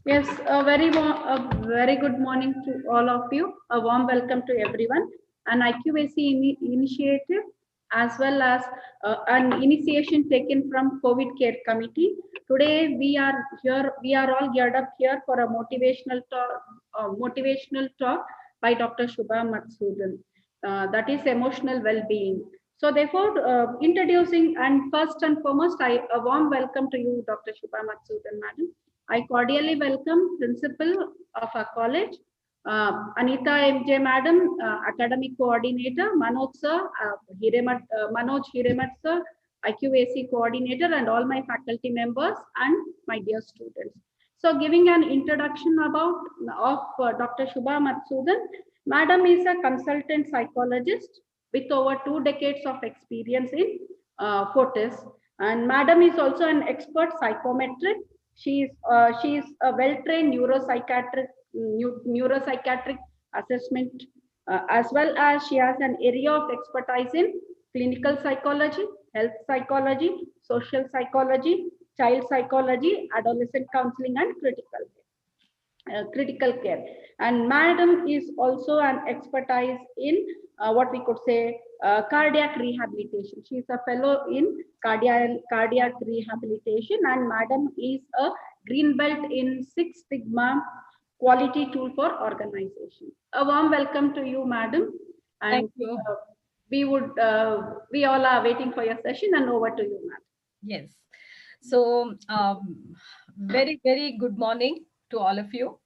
Yes, a very good morning to all of you. A warm welcome to everyone. An IQAC initiative, as well as an initiation taken from COVID Care Committee. Today we are here. We are all geared up here for a motivational talk by Dr. Shubha Madhusudhan. That is emotional well-being. So, therefore, introducing and first and foremost, a warm welcome to you, Dr. Shubha Madhusudhan, madam. I cordially welcome Principal of our college, Anita MJ Madam, Academic Coordinator, Manoj Sir, Manoj Hiremat Sir, IQAC Coordinator, and all my faculty members and my dear students. So, giving an introduction of Dr. Shubha Madhusudhan, Madam is a consultant psychologist with over 2 decades of experience in Fortis, and Madam is also an expert psychometric. She is a well-trained neuropsychiatric assessment, as well as she has an area of expertise in clinical psychology, health psychology, social psychology, child psychology, adolescent counseling, and critical care. And Madam is also an expertise in what we could say cardiac rehabilitation. She is a fellow in cardiac rehabilitation, and Madam is a green belt in Six Sigma quality tool for organization. A warm welcome to you, Madam. And Thank you. we all are waiting for your session, and over to you, Madam. Yes. So, very, very good morning to all of you.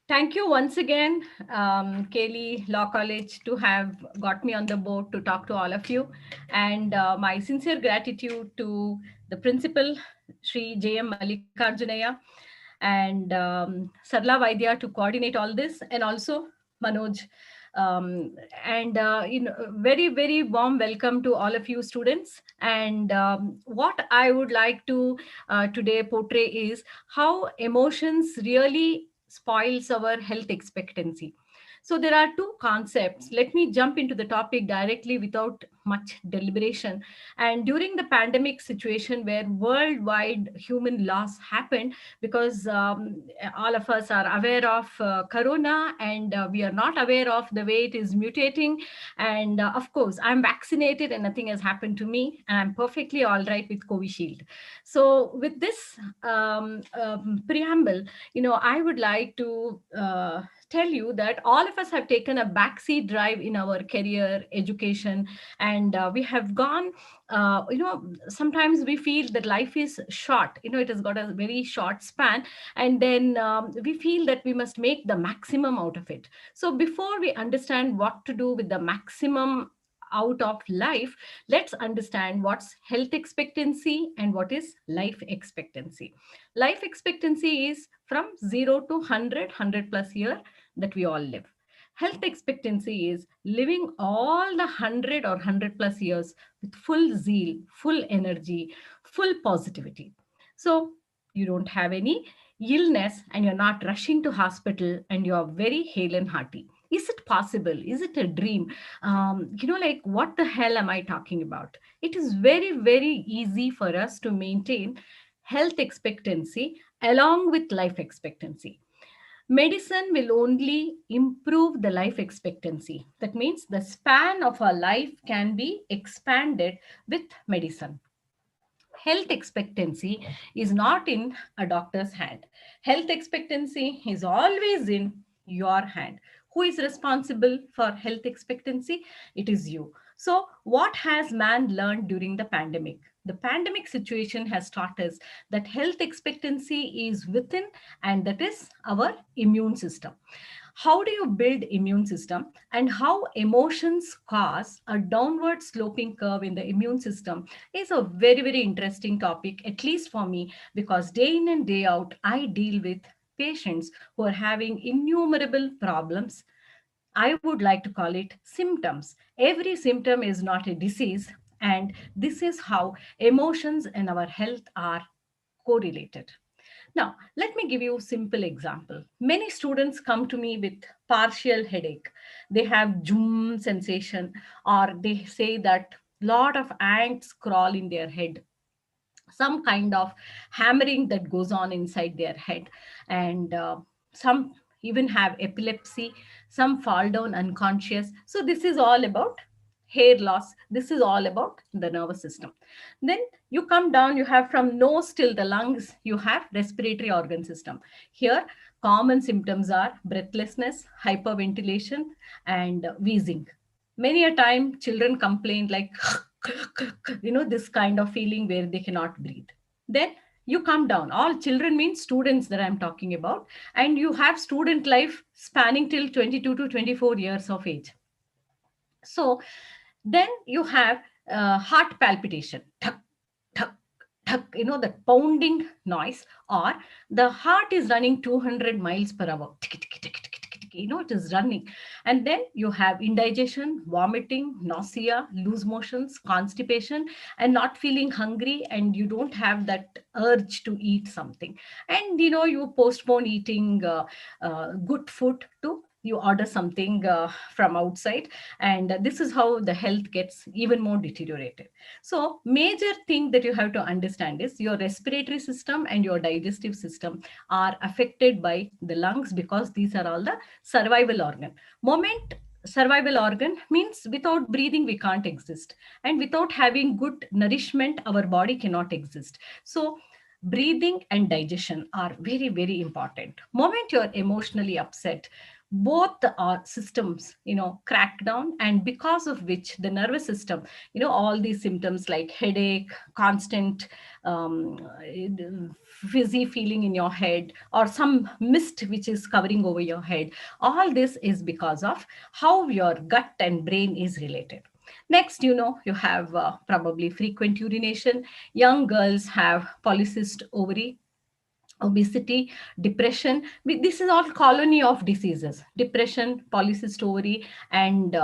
Thank you once again, Kaylee Law College, to have got me on the board to talk to all of you. And my sincere gratitude to the principal, Sri J.M. Mallikarjunaya, and Sarla Vaidya to coordinate all this, and also Manoj. Very, very warm welcome to all of you students. And what I would like to today portray is how emotions really spoils our health expectancy. So there are two concepts. Let me jump into the topic directly without much deliberation. And during the pandemic situation where worldwide human loss happened, because all of us are aware of corona, and we are not aware of the way it is mutating. And of course, I'm vaccinated and nothing has happened to me, and I'm perfectly all right with Covishield. So with this preamble, I would like to tell you that all of us have taken a backseat drive in our career education, and we have gone, sometimes we feel that life is short, it has got a very short span, and then we feel that we must make the maximum out of it. So before we understand what to do with the maximum out of life, let's understand what's health expectancy and what is life expectancy. Life expectancy is from 0 to 100 plus year that we all live. Health expectancy is living all the 100 or 100 plus years with full zeal, full energy, full positivity. So you don't have any illness and you're not rushing to hospital and you're very hale and hearty. Is it possible? Is it a dream? Like, what the hell am I talking about? It is very, very easy for us to maintain health expectancy along with life expectancy. Medicine will only improve the life expectancy. That means the span of our life can be expanded with medicine. Health expectancy is not in a doctor's hand. Health expectancy is always in your hand. Who is responsible for health expectancy? It is you. So, what has man learned during the pandemic? The pandemic situation has taught us that health expectancy is within, and that is our immune system. How do you build immune system, and how emotions cause a downward sloping curve in the immune system is a very, very interesting topic, at least for me, because day in and day out I deal with patients who are having innumerable problems. I would like to call it symptoms. Every symptom is not a disease, and this is how emotions and our health are correlated. Now, let me give you a simple example. Many students come to me with partial headache. They have zoom sensation, or they say that lot of ants crawl in their head, some kind of hammering that goes on inside their head, and some even have epilepsy, some fall down unconscious. So this is all about hair loss, this is all about the nervous system. Then you come down, you have from nose till the lungs, you have respiratory organ system. Here common symptoms are breathlessness, hyperventilation, and wheezing. Many a time children complain like this kind of feeling where they cannot breathe. Then you come down, all children means students that I'm talking about, and you have student life spanning till 22 to 24 years of age. So then you have heart palpitation, thuk, thuk, thuk, that pounding noise, or the heart is running 200 miles per hour, tick, tick, tick, tick, tick, tick, it is running. And then you have indigestion, vomiting, nausea, loose motions, constipation, and not feeling hungry, and you don't have that urge to eat something. And you postpone eating good food to you order something from outside, and this is how the health gets even more deteriorated. So major thing that you have to understand is your respiratory system and your digestive system are affected by the lungs, because these are all the survival organ. Moment survival organ means without breathing we can't exist, and without having good nourishment our body cannot exist. So breathing and digestion are very, very important. Moment you're emotionally upset, both the systems crack down, and because of which the nervous system, all these symptoms like headache, constant fizzy feeling in your head, or some mist which is covering over your head, all this is because of how your gut and brain is related. Next, you have probably frequent urination. Young girls have polycystic ovary, obesity, depression. This is all colony of diseases: depression, polycystic ovary, and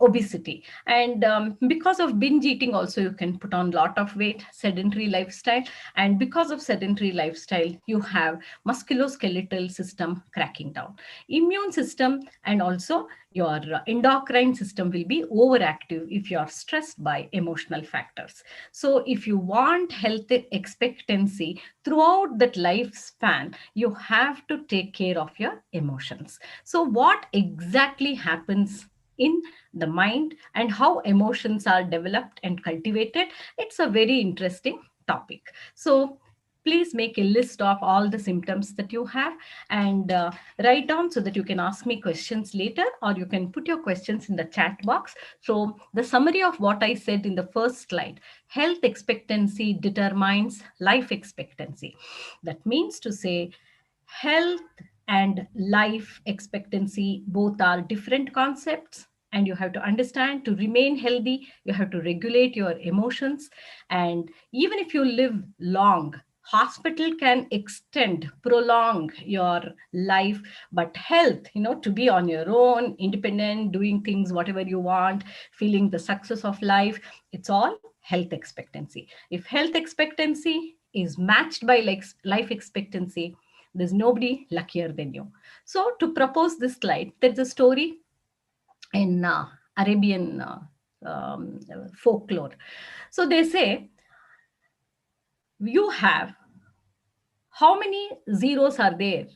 obesity. And because of binge eating also you can put on lot of weight. Sedentary lifestyle, and because of sedentary lifestyle you have musculoskeletal system cracking down. Immune system and also your endocrine system will be overactive if you are stressed by emotional factors. So if you want health expectancy throughout that lifespan, you have to take care of your emotions. So what exactly happens in the mind and how emotions are developed and cultivated, it's a very interesting topic. So please make a list of all the symptoms that you have, and write down so that you can ask me questions later, or you can put your questions in the chat box. So the summary of what I said in the first slide: health expectancy determines life expectancy. That means to say health and life expectancy both are different concepts, and you have to understand, to remain healthy you have to regulate your emotions. And even if you live long, hospital can extend, prolong your life, but health, to be on your own, independent, doing things whatever you want, feeling the success of life, it's all health expectancy. If health expectancy is matched by like life expectancy, there's nobody luckier than you. So to propose this slide, there's a story in Arabian folklore. So they say, you have, how many zeros are there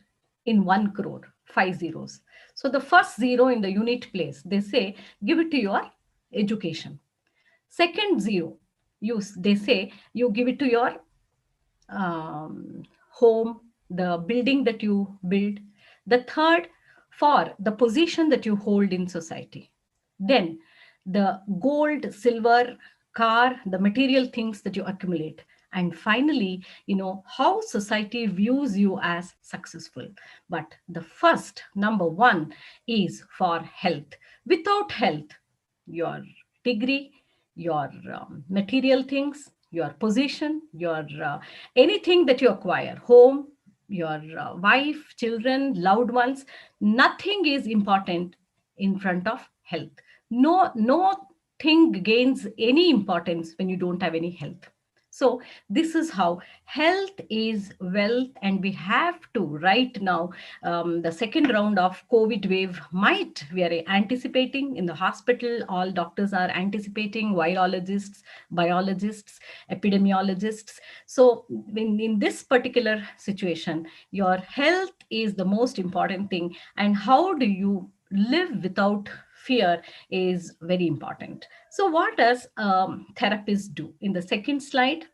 in 1 crore? 5 zeros. So the first zero in the unit place, they say, give it to your education. Second zero, they say, you give it to your home, the building that you build. The third, for the position that you hold in society. Then the gold, silver, car, the material things that you accumulate. And finally, how society views you as successful. But the first, number one, is for health. Without health, your degree, your material things, your position, your anything that you acquire, home, your wife, children, loved ones, nothing is important in front of health. No thing gains any importance when you don't have any health. So this is how health is wealth, and we have to right now. The second round of COVID wave might we are anticipating in the hospital. All doctors are anticipating, virologists, biologists, epidemiologists. So in this particular situation, your health is the most important thing, and how do you live without fear is very important. So what does therapists do? In the second slide,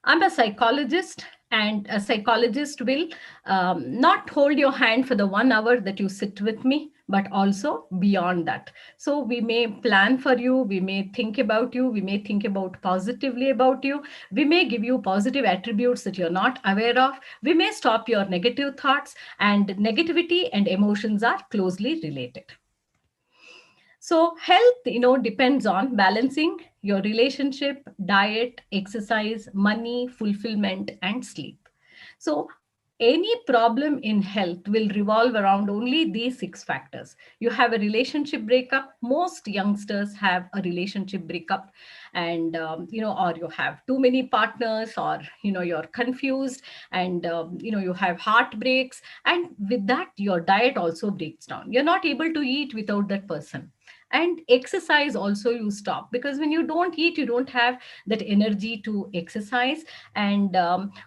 I'm a psychologist, and a psychologist will not hold your hand for the 1 hour that you sit with me, but also beyond that. So we may plan for you, we may think about you, we may think about positively about you, we may give you positive attributes that you're not aware of, we may stop your negative thoughts, and negativity and emotions are closely related. So health, depends on balancing your relationship, diet, exercise, money, fulfillment, and sleep. So any problem in health will revolve around only these six factors. You have a relationship breakup. Most youngsters have a relationship breakup, and or you have too many partners, or you're confused, and you have heartbreaks, and with that your diet also breaks down. You're not able to eat without that person, and exercise also you stop, because when you don't eat, you don't have that energy to exercise. And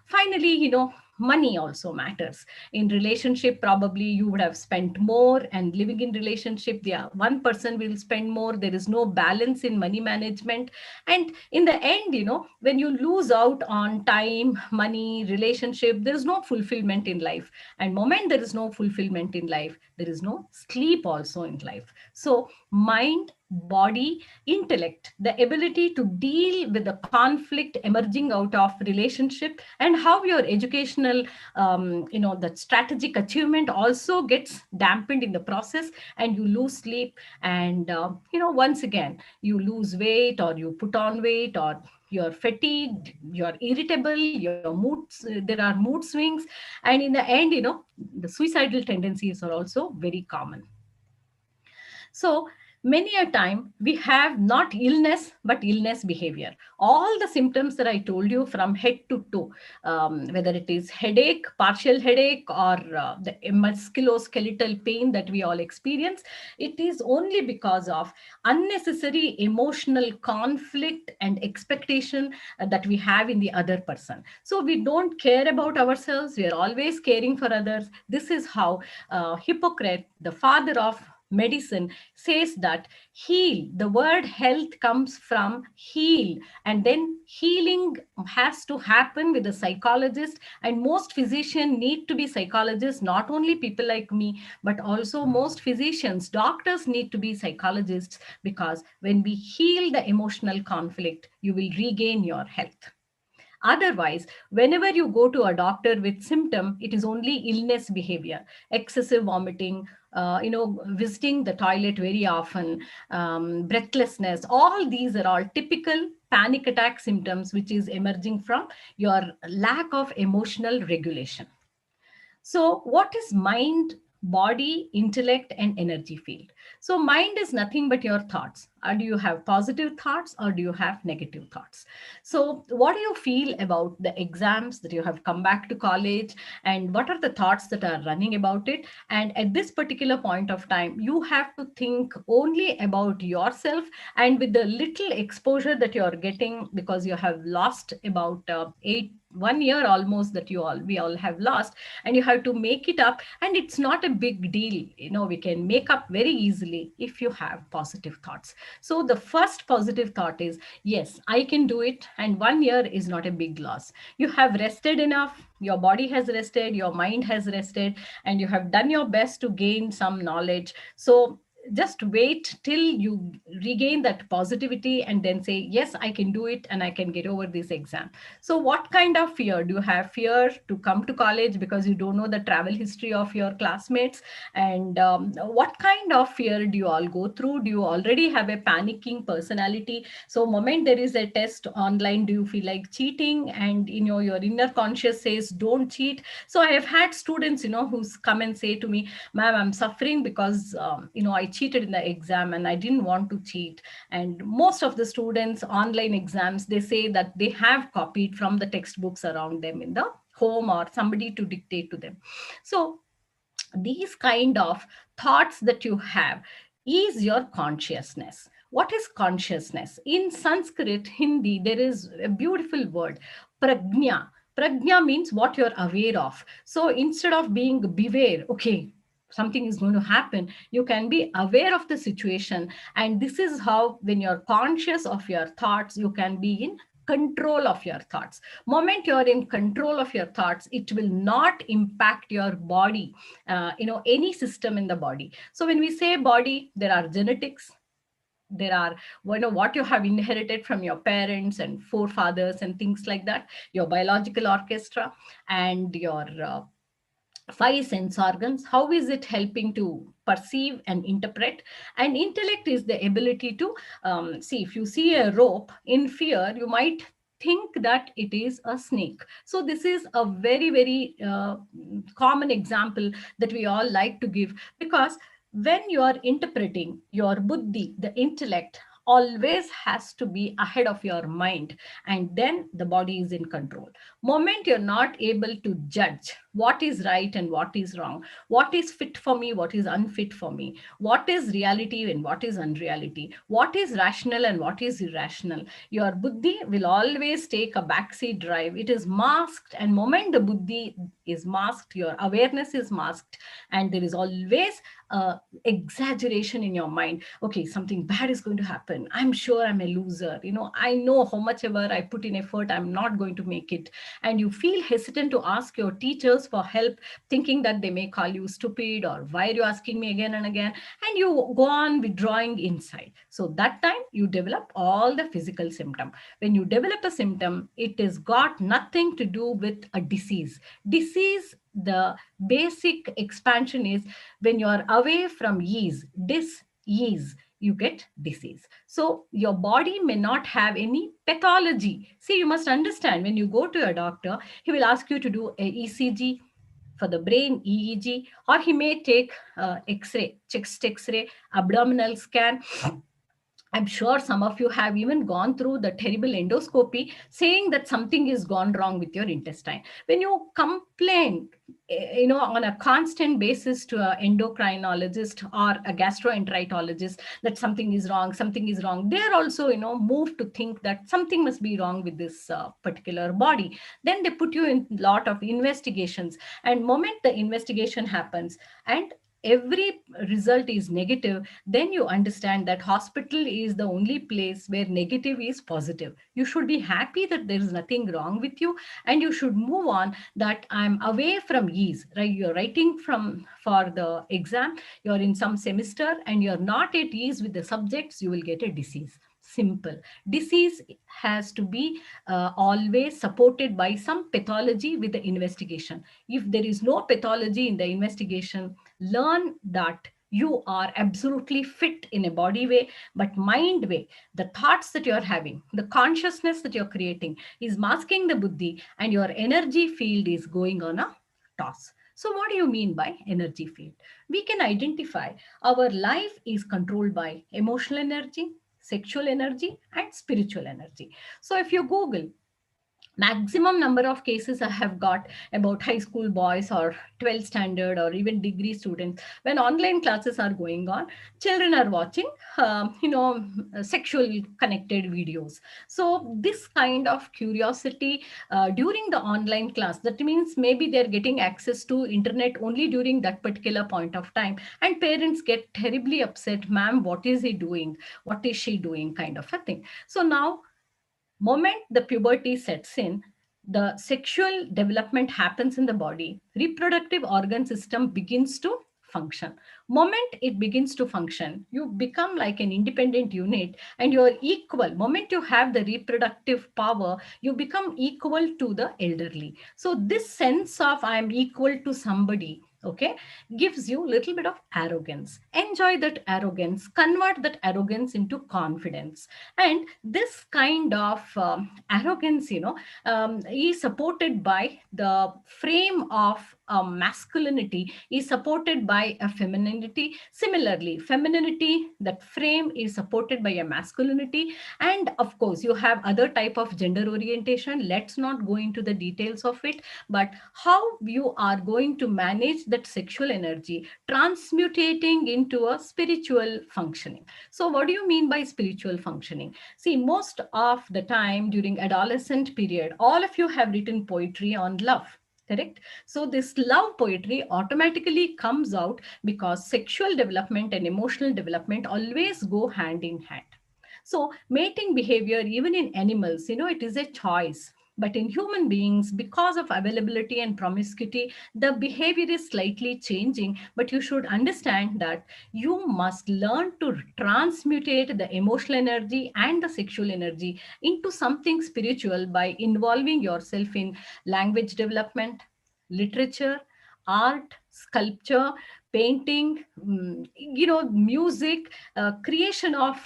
finally, money also matters. In relationship, probably you would have spent more, and living in relationship, yeah, one person will spend more. There is no balance in money management, and in the end, when you lose out on time, money, relationship, there is no fulfillment in life. And moment there is no fulfillment in life, there is no sleep also in life. So mind, body, intellect, the ability to deal with the conflict emerging out of relationship, and how your educational, the strategic achievement also gets dampened in the process, and you lose sleep, and once again you lose weight, or you put on weight, or you're fatigued, you're irritable, your moods, there are mood swings, and in the end, the suicidal tendencies are also very common. So many a time we have not illness but illness behavior. All the symptoms that I told you from head to toe, whether it is headache, partial headache, or the musculoskeletal pain that we all experience, it is only because of unnecessary emotional conflict and expectation that we have in the other person. So we don't care about ourselves. We are always caring for others. This is how Hippocrates, the father of medicine, says that heal, the word health comes from heal, and then healing has to happen with a psychologist. And most physicians need to be psychologists, not only people like me, but also most physicians, doctors need to be psychologists, because when we heal the emotional conflict, you will regain your health. Otherwise, whenever you go to a doctor with symptom, it is only illness behavior, excessive vomiting, visiting the toilet very often, breathlessness. All these are all typical panic attack symptoms, which is emerging from your lack of emotional regulation. So, what is mind, body, intellect, and energy field? So, mind is nothing but your thoughts. Do you have positive thoughts, or do you have negative thoughts? So, what do you feel about the exams that you have come back to college, and what are the thoughts that are running about it? And at this particular point of time, you have to think only about yourself, and with the little exposure that you are getting, because you have lost about 1 year almost, that we all have lost, and you have to make it up. And it's not a big deal, we can make up very easily if you have positive thoughts. So the first positive thought is, yes, I can do it, and 1 year is not a big loss. You have rested enough, your body has rested, your mind has rested, and you have done your best to gain some knowledge. So just wait till you regain that positivity, and then say, yes, I can do it, and I can get over this exam. So what kind of fear? Do you have fear to come to college because you don't know the travel history of your classmates? And what kind of fear do you all go through? Do you already have a panicking personality? So moment there is a test online, do you feel like cheating? And your inner conscious says, don't cheat. So I have had students, who's come and say to me, ma'am, I'm suffering because I cheated in the exam and I didn't want to cheat. And most of the students online exams, they say that they have copied from the textbooks around them in the home or somebody to dictate to them. So these kind of thoughts that you have is your consciousness. What is consciousness? In Sanskrit, Hindi, there is a beautiful word, prajna. Prajna means what you're aware of. So instead of being beware, okay, something is going to happen, you can be aware of the situation. And this is how, when you're conscious of your thoughts, you can be in control of your thoughts. Moment you're in control of your thoughts, it will not impact your body, any system in the body. So when we say body, there are genetics, there are, what you have inherited from your parents and forefathers and things like that, your biological orchestra, and your five sense organs. How is it helping to perceive and interpret? And intellect is the ability to see. If you see a rope in fear, you might think that it is a snake. So this is a very, very common example that we all like to give, because when you are interpreting, your buddhi, the intellect, always has to be ahead of your mind, and then the body is in control. Moment you're not able to judge what is right and what is wrong, what is fit for me, what is unfit for me, what is reality and what is unreality, what is rational and what is irrational, your buddhi will always take a backseat drive. It is masked, and moment the buddhi is masked, your awareness is masked, and there is always exaggeration in your mind. Okay, something bad is going to happen, I'm sure I'm a loser, I know how much ever I put in effort, I'm not going to make it. And you feel hesitant to ask your teachers for help, thinking that they may call you stupid, or why are you asking me again and again, and you go on withdrawing inside. So that time you develop all the physical symptom. When you develop a symptom, it has got nothing to do with a disease. The basic expansion is, when you are away from ease, dis-ease, you get disease. So your body may not have any pathology. See, you must understand, when you go to a doctor, he will ask you to do a ECG for the brain, EEG, or he may take X-ray, chest X-ray, abdominal scan. I'm sure some of you have even gone through the terrible endoscopy, saying that something is gone wrong with your intestine. When you complain, on a constant basis to an endocrinologist or a gastroenterologist that something is wrong, they're also, moved to think that something must be wrong with this particular body. Then they put you in a lot of investigations, and moment the investigation happens and every result is negative, then you understand that hospital is the only place where negative is positive. You should be happy that there is nothing wrong with you, and you should move on, that I'm away from ease, right? You're writing for the exam, you're in some semester and you're not at ease with the subjects, you will get a disease. Simple. Disease has to be always supported by some pathology with the investigation. If there is no pathology in the investigation, learn that you are absolutely fit in a body way, but mind way, the thoughts that you're having, the consciousness that you're creating is masking the buddhi, and your energy field is going on a toss. So what do you mean by energy field? We can identify our life is controlled by emotional energy, sexual energy, and spiritual energy. So if you Google maximum number of cases I have got about high school boys or 12th standard or even degree students, when online classes are going on, children are watching sexual connected videos. So this kind of curiosity during the online class, that means maybe they're getting access to internet only during that particular point of time, and parents get terribly upset, ma'am, what is he doing, what is she doing, kind of a thing. So now, moment the puberty sets in, the sexual development happens in the body, reproductive organ system begins to function. Moment it begins to function, you become like an independent unit, and you're equal. Moment you have the reproductive power, you become equal to the elderly. So this sense of I am equal to somebody, okay, gives you a little bit of arrogance. Enjoy that arrogance, convert that arrogance into confidence. And this kind of arrogance, is supported by the frame of a masculinity is supported by a femininity. Similarly, femininity, that frame is supported by a masculinity. And of course, you have other type of gender orientation. Let's not go into the details of it, but how you are going to manage that sexual energy, transmutating into a spiritual functioning. So, what do you mean by spiritual functioning? See, most of the time during adolescent period, all of you have written poetry on love, correct? So this love poetry automatically comes out because sexual development and emotional development always go hand in hand. So mating behavior, even in animals, it is a choice. But in human beings, because of availability and promiscuity, the behavior is slightly changing. But you should understand that you must learn to transmutate the emotional energy and the sexual energy into something spiritual by involving yourself in language development, literature, art, sculpture, painting, music, creation of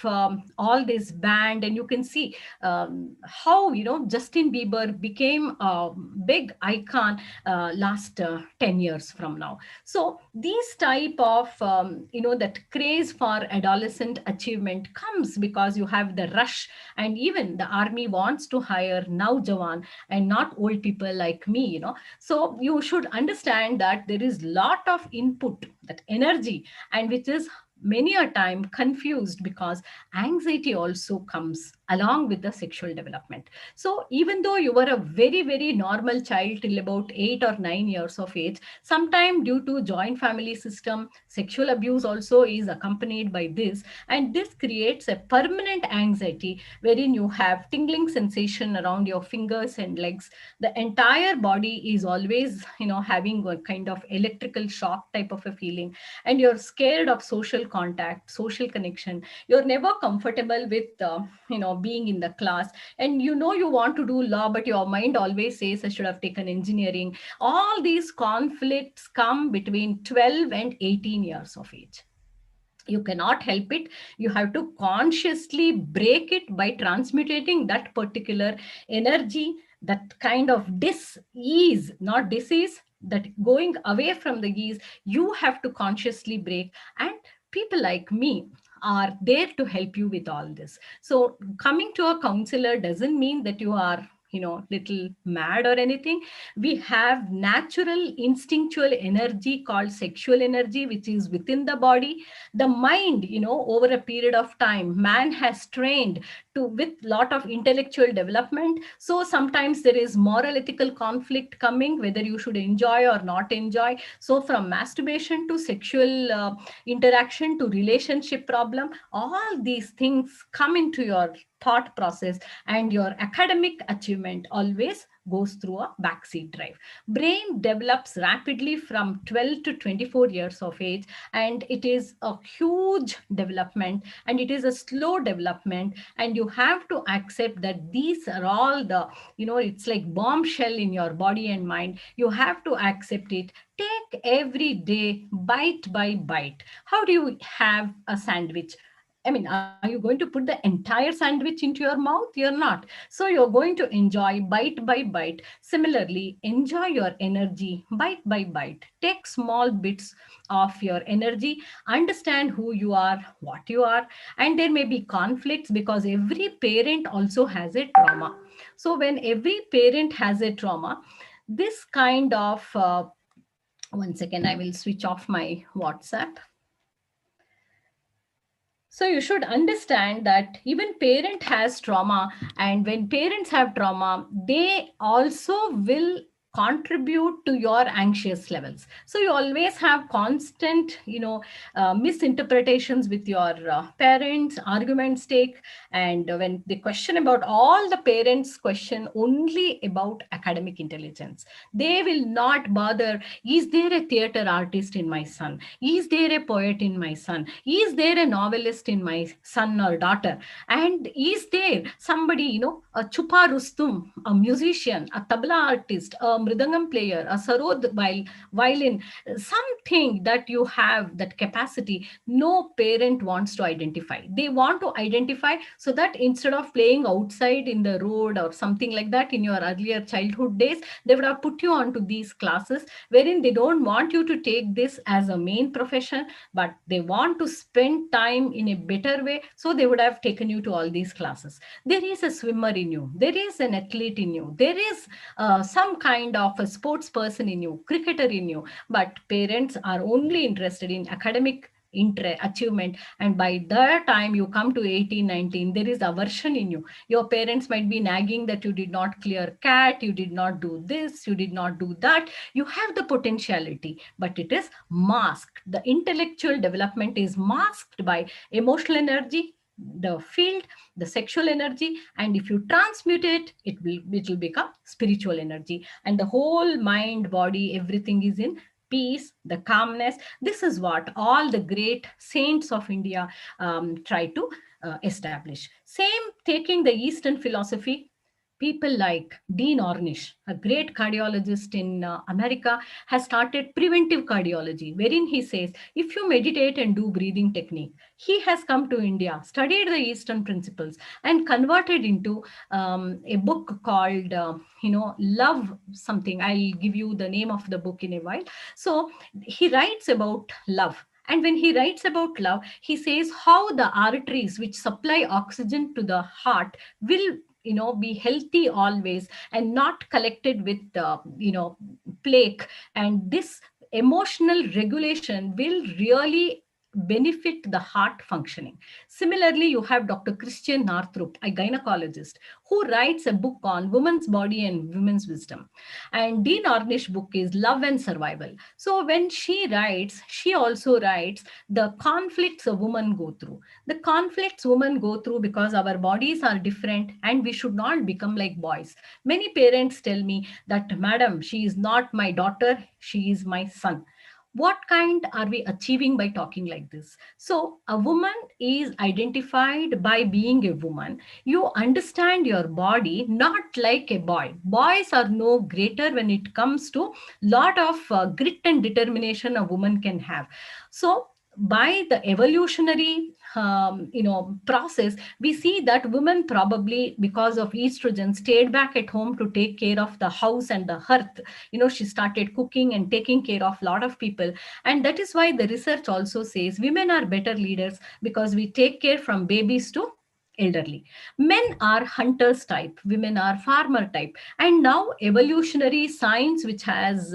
all this band. And you can see how Justin Bieber became a big icon last 10 years from now. So these type of that craze for adolescent achievement comes because you have the rush, and even the army wants to hire now jawan and not old people like me. So you should understand that there is lot of input, that energy, and which is many a time confused because anxiety also comes along with the sexual development. So even though you were a very, very normal child till about 8 or 9 years of age, sometime due to joint family system, sexual abuse also is accompanied by this, and this creates a permanent anxiety wherein you have tingling sensation around your fingers and legs. The entire body is always having a kind of electrical shock type of a feeling, and you're scared of social contact, social connection. You're never comfortable with being in the class, and you want to do law, but your mind always says I should have taken engineering. All these conflicts come between 12 and 18 years of age. You cannot help it. You have to consciously break it by transmutating that particular energy, that kind of dis-ease, not disease, that going away from the ease, you have to consciously break. And people like me are there to help you with all this. So coming to a counselor doesn't mean that you are little mad or anything. We have natural instinctual energy called sexual energy, which is within the body. The mind, over a period of time, man has trained to with lot of intellectual development. So sometimes there is moral ethical conflict coming, whether you should enjoy or not enjoy. So from masturbation to sexual interaction to relationship problem, all these things come into your thought process, and your academic achievement always goes through a backseat drive. Brain develops rapidly from 12 to 24 years of age, and it is a huge development, and it is a slow development. And you have to accept that these are all the, it's like bombshell in your body and mind. You have to accept it. Take every day bite by bite. How do you have a sandwich? I mean, are you going to put the entire sandwich into your mouth? You're not. So you're going to enjoy bite by bite. Similarly, enjoy your energy bite by bite. Take small bits of your energy. Understand who you are, what you are. And there may be conflicts because every parent also has a trauma. So when every parent has a trauma, this kind of, one second, I will switch off my WhatsApp. So you should understand that even parent has trauma, and when parents have trauma, they also will contribute to your anxious levels. So you always have constant misinterpretations with your parents, arguments take. And when they question about, all the parents question only about academic intelligence. They will not bother, is there a theater artist in my son? Is there a poet in my son? Is there a novelist in my son or daughter? And is there somebody, a chupa rustum, a musician, a tabla artist, a mridangam player, a sarod violin, something that you have that capacity, no parent wants to identify. They want to identify so that instead of playing outside in the road or something like that in your earlier childhood days, they would have put you onto these classes wherein they don't want you to take this as a main profession, but they want to spend time in a better way. So they would have taken you to all these classes. There is a swimmer in you, there is an athlete in you, there is some kind of a sports person in you, cricketer in you, but parents are only interested in academic achievement. And by the time you come to 18, 19, there is aversion in you. Your parents might be nagging that you did not clear cat, you did not do this, you did not do that. You have the potentiality, but it is masked. The intellectual development is masked by emotional energy, the field, the sexual energy, and if you transmute it, it will become spiritual energy, and the whole mind, body, everything is in peace, the calmness. This is what all the great saints of India try to establish. Same, taking the Eastern philosophy, people like Dean Ornish, a great cardiologist in America, has started preventive cardiology, wherein he says, if you meditate and do breathing technique, he has come to India, studied the Eastern principles, and converted into a book called, Love something. I'll give you the name of the book in a while. So he writes about love. And when he writes about love, he says how the arteries which supply oxygen to the heart will be healthy always and not collected with plaque, and this emotional regulation will really benefit the heart functioning. Similarly, you have Dr. Christian Northrup, a gynecologist, who writes a book on women's body and women's wisdom. And Dean Ornish book is Love and Survival. So when she also writes the conflicts a woman go through. The conflicts women go through because our bodies are different and we should not become like boys. Many parents tell me that, Madam, she is not my daughter, she is my son. What kind are we achieving by talking like this? So a woman is identified by being a woman. You understand your body not like a boy. Boys are no greater when it comes to lot of grit and determination a woman can have. So by the evolutionary process, we see that women, probably because of estrogen, stayed back at home to take care of the house and the hearth. She started cooking and taking care of a lot of people. And that is why the research also says women are better leaders, because we take care from babies to elderly. Men are hunters type, women are farmer type. And now evolutionary science, which has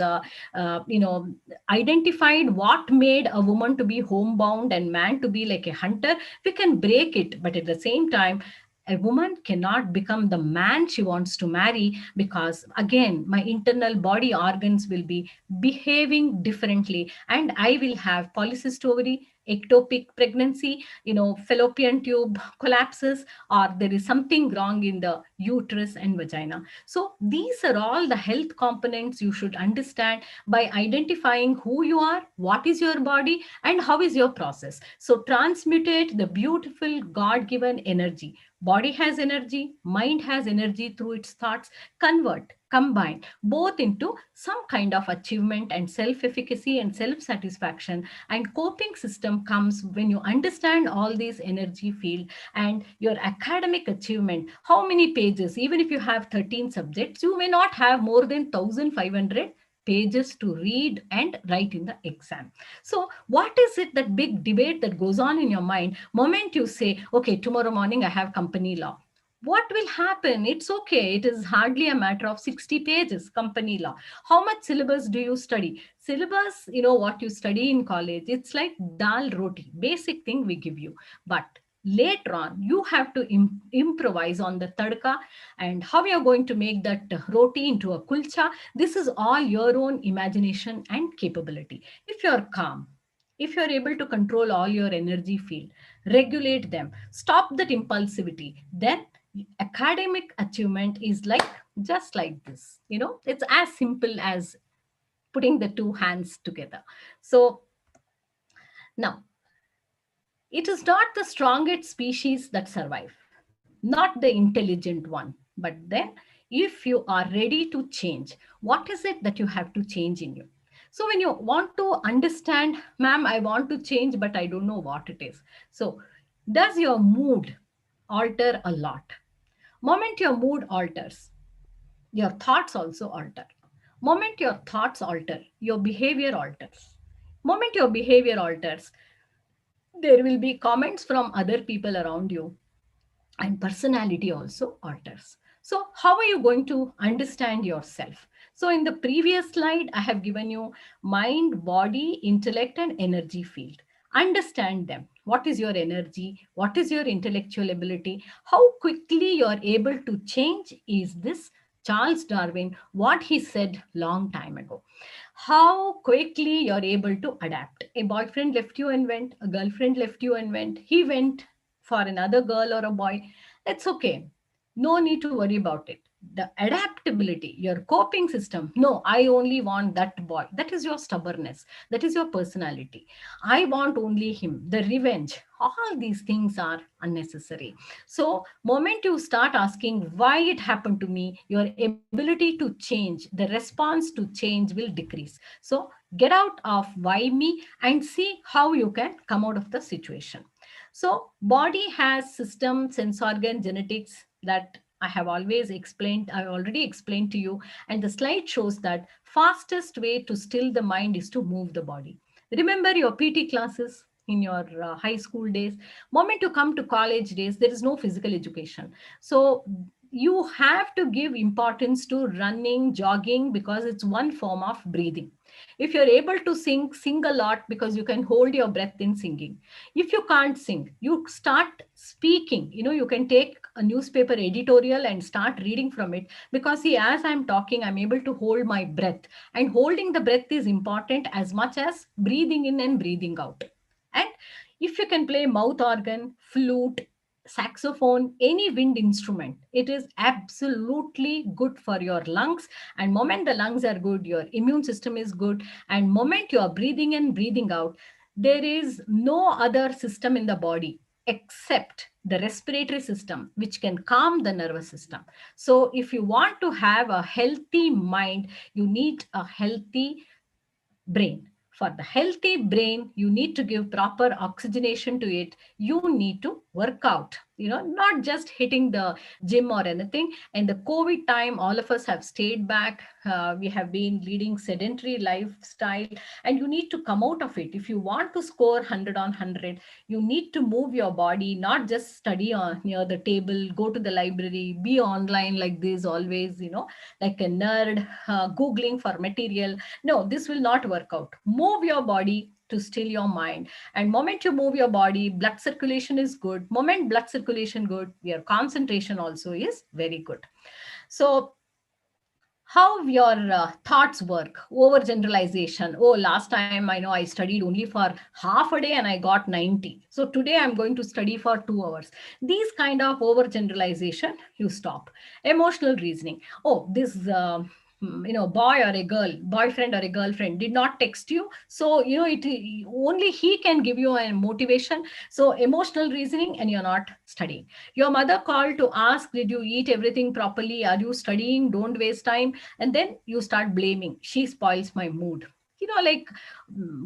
identified what made a woman to be homebound and man to be like a hunter, we can break it. But at the same time, a woman cannot become the man she wants to marry, because again, my internal body organs will be behaving differently, and I will have polycystic ovary, ectopic pregnancy, fallopian tube collapses, or there is something wrong in the uterus and vagina. So these are all the health components you should understand by identifying who you are, what is your body, and how is your process. So transmutate the beautiful God-given energy. Body has energy, mind has energy through its thoughts. Convert, combine both into some kind of achievement and self-efficacy and self-satisfaction. And coping system comes when you understand all these energy field and your academic achievement. How many pages? Even if you have 13 subjects, you may not have more than 1,500 pages to read and write in the exam. So what is it, that big debate that goes on in your mind moment you say, okay, tomorrow morning I have company law? What will happen? It's okay, it is hardly a matter of 60 pages, company law. How much syllabus do you study? Syllabus, what you study in college, it's like dal roti, basic thing we give you. But later on you have to improvise on the tadka, and how you're going to make that roti into a kulcha. This is all your own imagination and capability. If you're calm, if you're able to control all your energy field, regulate them, stop that impulsivity, then academic achievement is like just like this. It's as simple as putting the two hands together. So now, it is not the strongest species that survive, not the intelligent one, but then if you are ready to change, what is it that you have to change in you? So when you want to understand, ma'am, I want to change, but I don't know what it is. So does your mood alter a lot? Moment your mood alters, your thoughts also alter. Moment your thoughts alter, your behavior alters. Moment your behavior alters, there will be comments from other people around you, and personality also alters. So how are you going to understand yourself? So in the previous slide, I have given you mind, body, intellect, and energy field. Understand them. What is your energy? What is your intellectual ability? How quickly you are able to change? Is this Charles Darwin, what he said long time ago? How quickly you're able to adapt. A boyfriend left you and went, a girlfriend left you and went, he went for another girl or a boy. It's okay. No need to worry about it. The adaptability, your coping system. No, I only want that boy. That is your stubbornness. That is your personality. I want only him. The revenge. All these things are unnecessary. So, moment you start asking why it happened to me, your ability to change, the response to change will decrease. So, get out of why me and see how you can come out of the situation. So, body has system, sense organ, genetics that I have always explained, I already explained to you. And the slide shows that fastest way to still the mind is to move the body. Remember your PT classes in your high school days. Moment you come to college days, there is no physical education. So you have to give importance to running, jogging, because it's one form of breathing. If you're able to sing, sing a lot, because you can hold your breath in singing. If you can't sing, you start speaking. You can take a newspaper editorial and start reading from it, because see, as I'm talking, I'm able to hold my breath, and holding the breath is important as much as breathing in and breathing out. And if you can play mouth organ, flute, saxophone, any wind instrument, it is absolutely good for your lungs. And moment the lungs are good, your immune system is good. And moment you are breathing in, breathing out, there is no other system in the body except the respiratory system which can calm the nervous system. So if you want to have a healthy mind, you need a healthy brain. For the healthy brain, you need to give proper oxygenation to it. You need to work out, not just hitting the gym or anything. And the COVID time, all of us have stayed back. We have been leading sedentary lifestyle, and you need to come out of it. If you want to score 100 on 100, you need to move your body, not just study on near the table, go to the library, be online like this always, like a nerd, Googling for material. No, this will not work out. Move your body to still your mind. And moment you move your body, blood circulation is good. Moment blood circulation good, your concentration also is very good. So how your thoughts work, overgeneralization. Oh, last time I know I studied only for half a day and I got 90, so today I'm going to study for 2 hours. These kind of overgeneralization, you stop. Emotional reasoning. Oh, this boy or a girl, boyfriend or a girlfriend did not text you, so it only he can give you a motivation. So emotional reasoning, and you're not studying. Your mother called to ask, did you eat everything properly, are you studying, don't waste time. And then you start blaming, she spoils my mood. Like,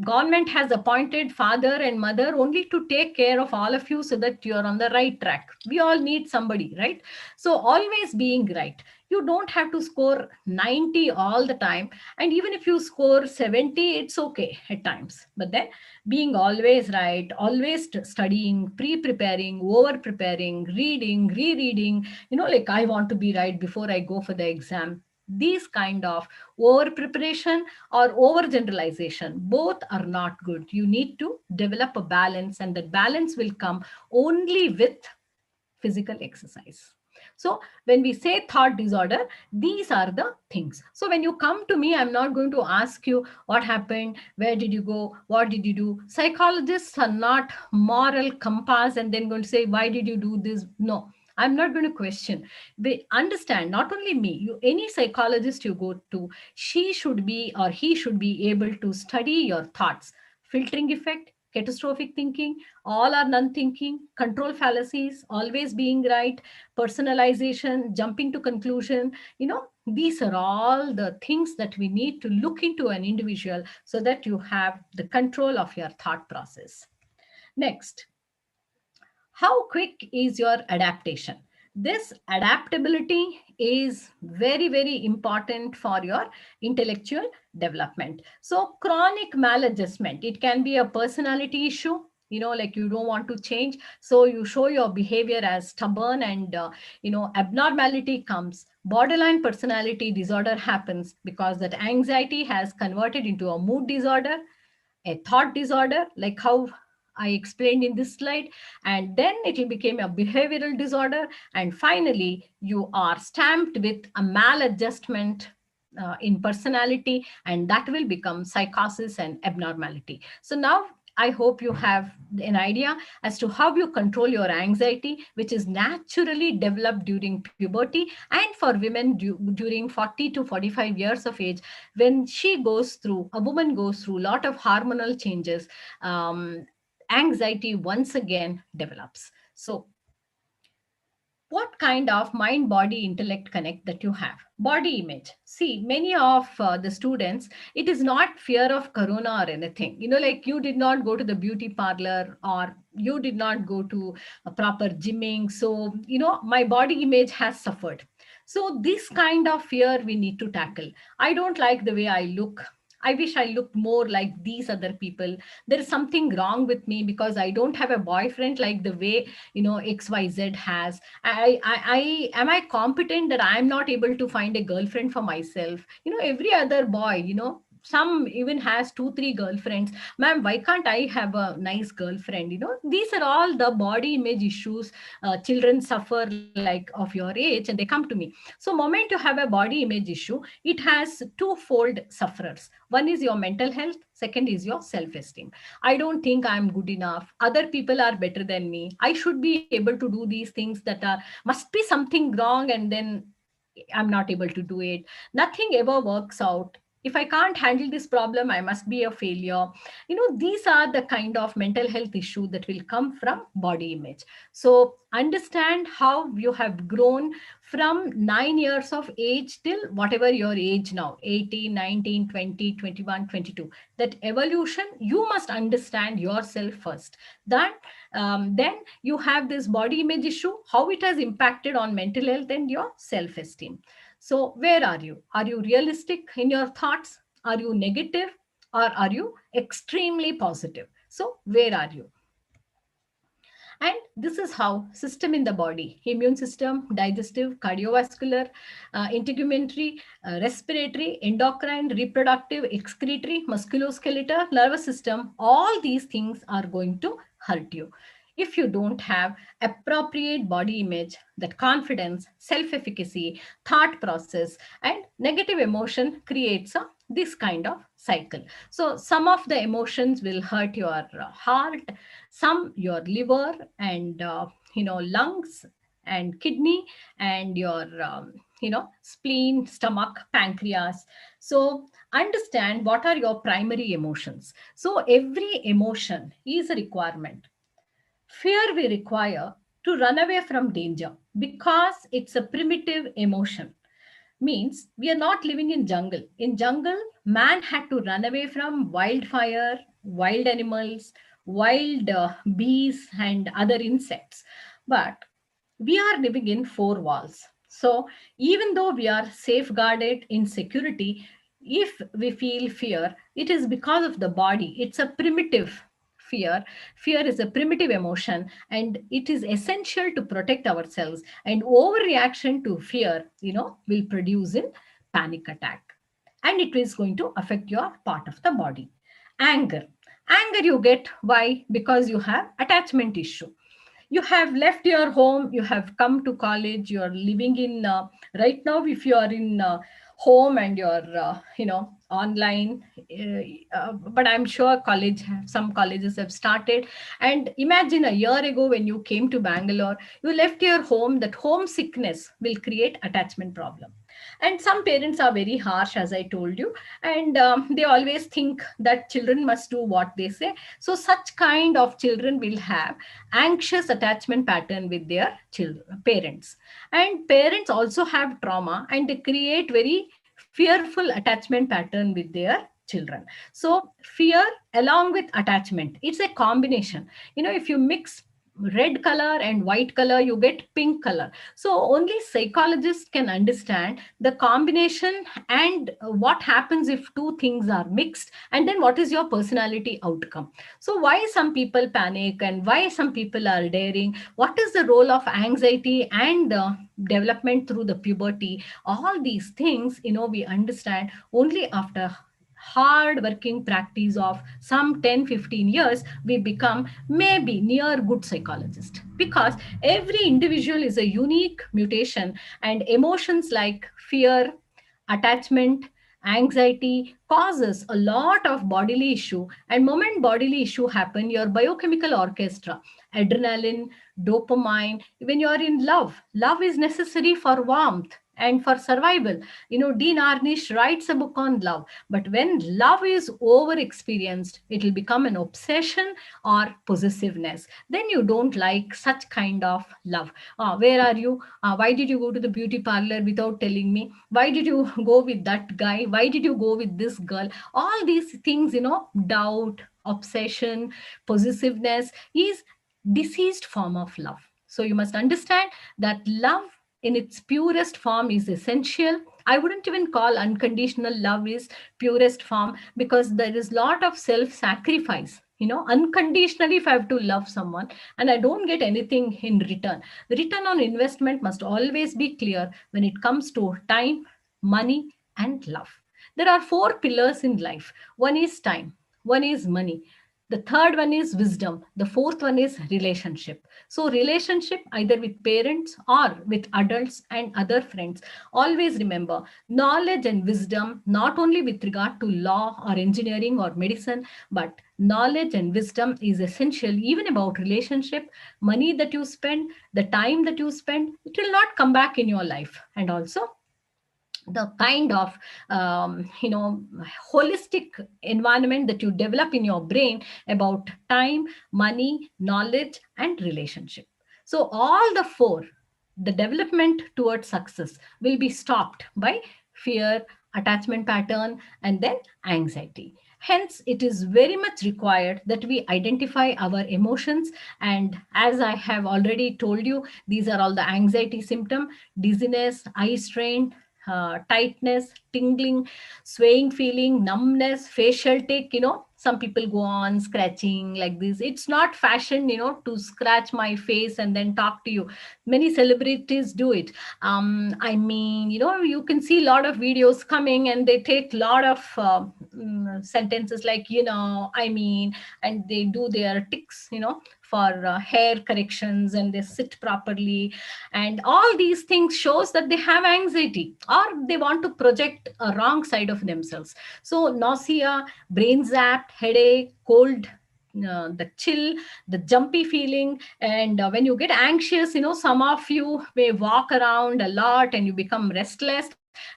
government has appointed father and mother only to take care of all of you so that you're on the right track. We all need somebody, right? So always being right. You don't have to score 90 all the time. And even if you score 70, it's okay at times. But then being always right, always studying, pre-preparing, over-preparing, reading, rereading, like I want to be right before I go for the exam. These kind of over preparation or over generalization, both are not good. You need to develop a balance, and that balance will come only with physical exercise. So when we say thought disorder, these are the things. So when you come to me, I'm not going to ask you what happened, where did you go, what did you do. Psychologists are not moral compass and then going to say, why did you do this? No, I'm not going to question. They understand, not only me, any psychologist you go to, she should be or he should be able to study your thoughts, filtering effect, catastrophic thinking, all or none thinking, control fallacies, always being right, personalization, jumping to conclusion. These are all the things that we need to look into an individual so that you have the control of your thought process. Next, how quick is your adaptation? This adaptability is very, very important for your intellectual development. So chronic maladjustment, it can be a personality issue, like you don't want to change, so you show your behavior as stubborn, and abnormality comes. Borderline personality disorder happens because that anxiety has converted into a mood disorder, a thought disorder, like how I explained in this slide, and then it will become a behavioral disorder, and finally, you are stamped with a maladjustment in personality, and that will become psychosis and abnormality. So now I hope you have an idea as to how you control your anxiety, which is naturally developed during puberty, and for women during 40 to 45 years of age, when a woman goes through a lot of hormonal changes. Anxiety once again develops. So what kind of mind body intellect connect that you have? Body image, see, many of the students, it is not fear of corona or anything, like you did not go to the beauty parlor, or you did not go to a proper gymming, so my body image has suffered. So this kind of fear we need to tackle. I don't like the way I look. I wish I looked more like these other people. There is something wrong with me because I don't have a boyfriend like the way XYZ has. I am I competent that I am not able to find a girlfriend for myself? Every other boy, some even has two, three girlfriends. Ma'am, why can't I have a nice girlfriend? These are all the body image issues children suffer like of your age, and they come to me. So moment you have a body image issue, it has twofold sufferers. One is your mental health, second is your self-esteem. I don't think I'm good enough. Other people are better than me. I should be able to do these things that are, must be something wrong, and then I'm not able to do it. Nothing ever works out. If I can't handle this problem, I must be a failure. These are the kind of mental health issue that will come from body image. So understand how you have grown from 9 years of age till whatever your age now, 18, 19, 20, 21, 22. That evolution, you must understand yourself first. Then you have this body image issue, how it has impacted on mental health and your self-esteem. So where are you? Are you realistic in your thoughts? Are you negative? Or are you extremely positive? So where are you? And this is how system in the body: immune system, digestive, cardiovascular, integumentary, respiratory, endocrine, reproductive, excretory, musculoskeletal, nervous system, all these things are going to hurt you if you don't have appropriate body image. That confidence, self-efficacy, thought process, and negative emotion creates this kind of cycle. So some of the emotions will hurt your heart, some your liver, and lungs and kidney, and your spleen, stomach, pancreas. So understand what are your primary emotions. So every emotion is a requirement. Fear we require to run away from danger because it's a primitive emotion. Means we are not living in jungle. In jungle, man had to run away from wildfire, wild animals, wild bees, and other insects. But we are living in four walls. So even though we are safeguarded in security, if we feel fear, it is because of the body. It's a primitive fear. Fear is a primitive emotion, and it is essential to protect ourselves. And overreaction to fear, will produce in panic attack, and it is going to affect your part of the body. Anger. Anger you get why? Because you have attachment issue. You have left your home, you have come to college, you are living in right now, if you are in home and you're online, but I'm sure some colleges have started. And imagine a year ago when you came to Bangalore, you left your home. That homesickness will create attachment problem. And some parents are very harsh, as I told you, and they always think that children must do what they say. So such kind of children will have anxious attachment pattern with their children, parents. And parents also have trauma, and they create very fearful attachment pattern with their children. So fear along with attachment, it's a combination. If you mix red color and white color, you get pink color. So only psychologists can understand the combination, and what happens if two things are mixed, and then what is your personality outcome. So why some people panic, and why some people are daring, what is the role of anxiety and development through the puberty. All these things, we understand only after hard working practice of some 10-15 years. We become maybe near good psychologist, because every individual is a unique mutation, and emotions like fear, attachment, anxiety causes a lot of bodily issue. And moment bodily issue happen, your biochemical orchestra, adrenaline, dopamine. When you are in love is necessary for warmth and for survival. Dean Arnish writes a book on love. But when love is over experienced, it will become an obsession or possessiveness. Then you don't like such kind of love. Where are you? Why did you go to the beauty parlor without telling me? Why did you go with that guy? Why did you go with this girl? All these things, doubt, obsession, possessiveness is diseased form of love. So you must understand that love in its purest form is essential. I wouldn't even call unconditional love is purest form, because there is lot of self sacrifice. Unconditionally, if I have to love someone and I don't get anything in return, the return on investment must always be clear when it comes to time, money, and love. There are four pillars in life. One is time, one is money, the third one is wisdom, the fourth one is relationship. So relationship either with parents or with adults and other friends. Always remember, knowledge and wisdom, not only with regard to law or engineering or medicine, but knowledge and wisdom is essential even about relationship. Money that you spend, the time that you spend, it will not come back in your life. And also the kind of holistic environment that you develop in your brain about time, money, knowledge, and relationship. So all the four, the development towards success will be stopped by fear, attachment pattern, and then anxiety. Hence it is very much required that we identify our emotions. And as I have already told you, these are all the anxiety symptom: dizziness, eye strain, tightness, tingling, swaying feeling, numbness, facial tick. Some people go on scratching like this. It's not fashion, to scratch my face and then talk to you. Many celebrities do it. I mean, you can see a lot of videos coming, and they take a lot of sentences like, I mean, and they do their ticks, for hair corrections, and they sit properly, and all these things shows that they have anxiety, or they want to project a wrong side of themselves. So nausea, brain zap, headache, cold, the chill, the jumpy feeling. And when you get anxious, some of you may walk around a lot and you become restless,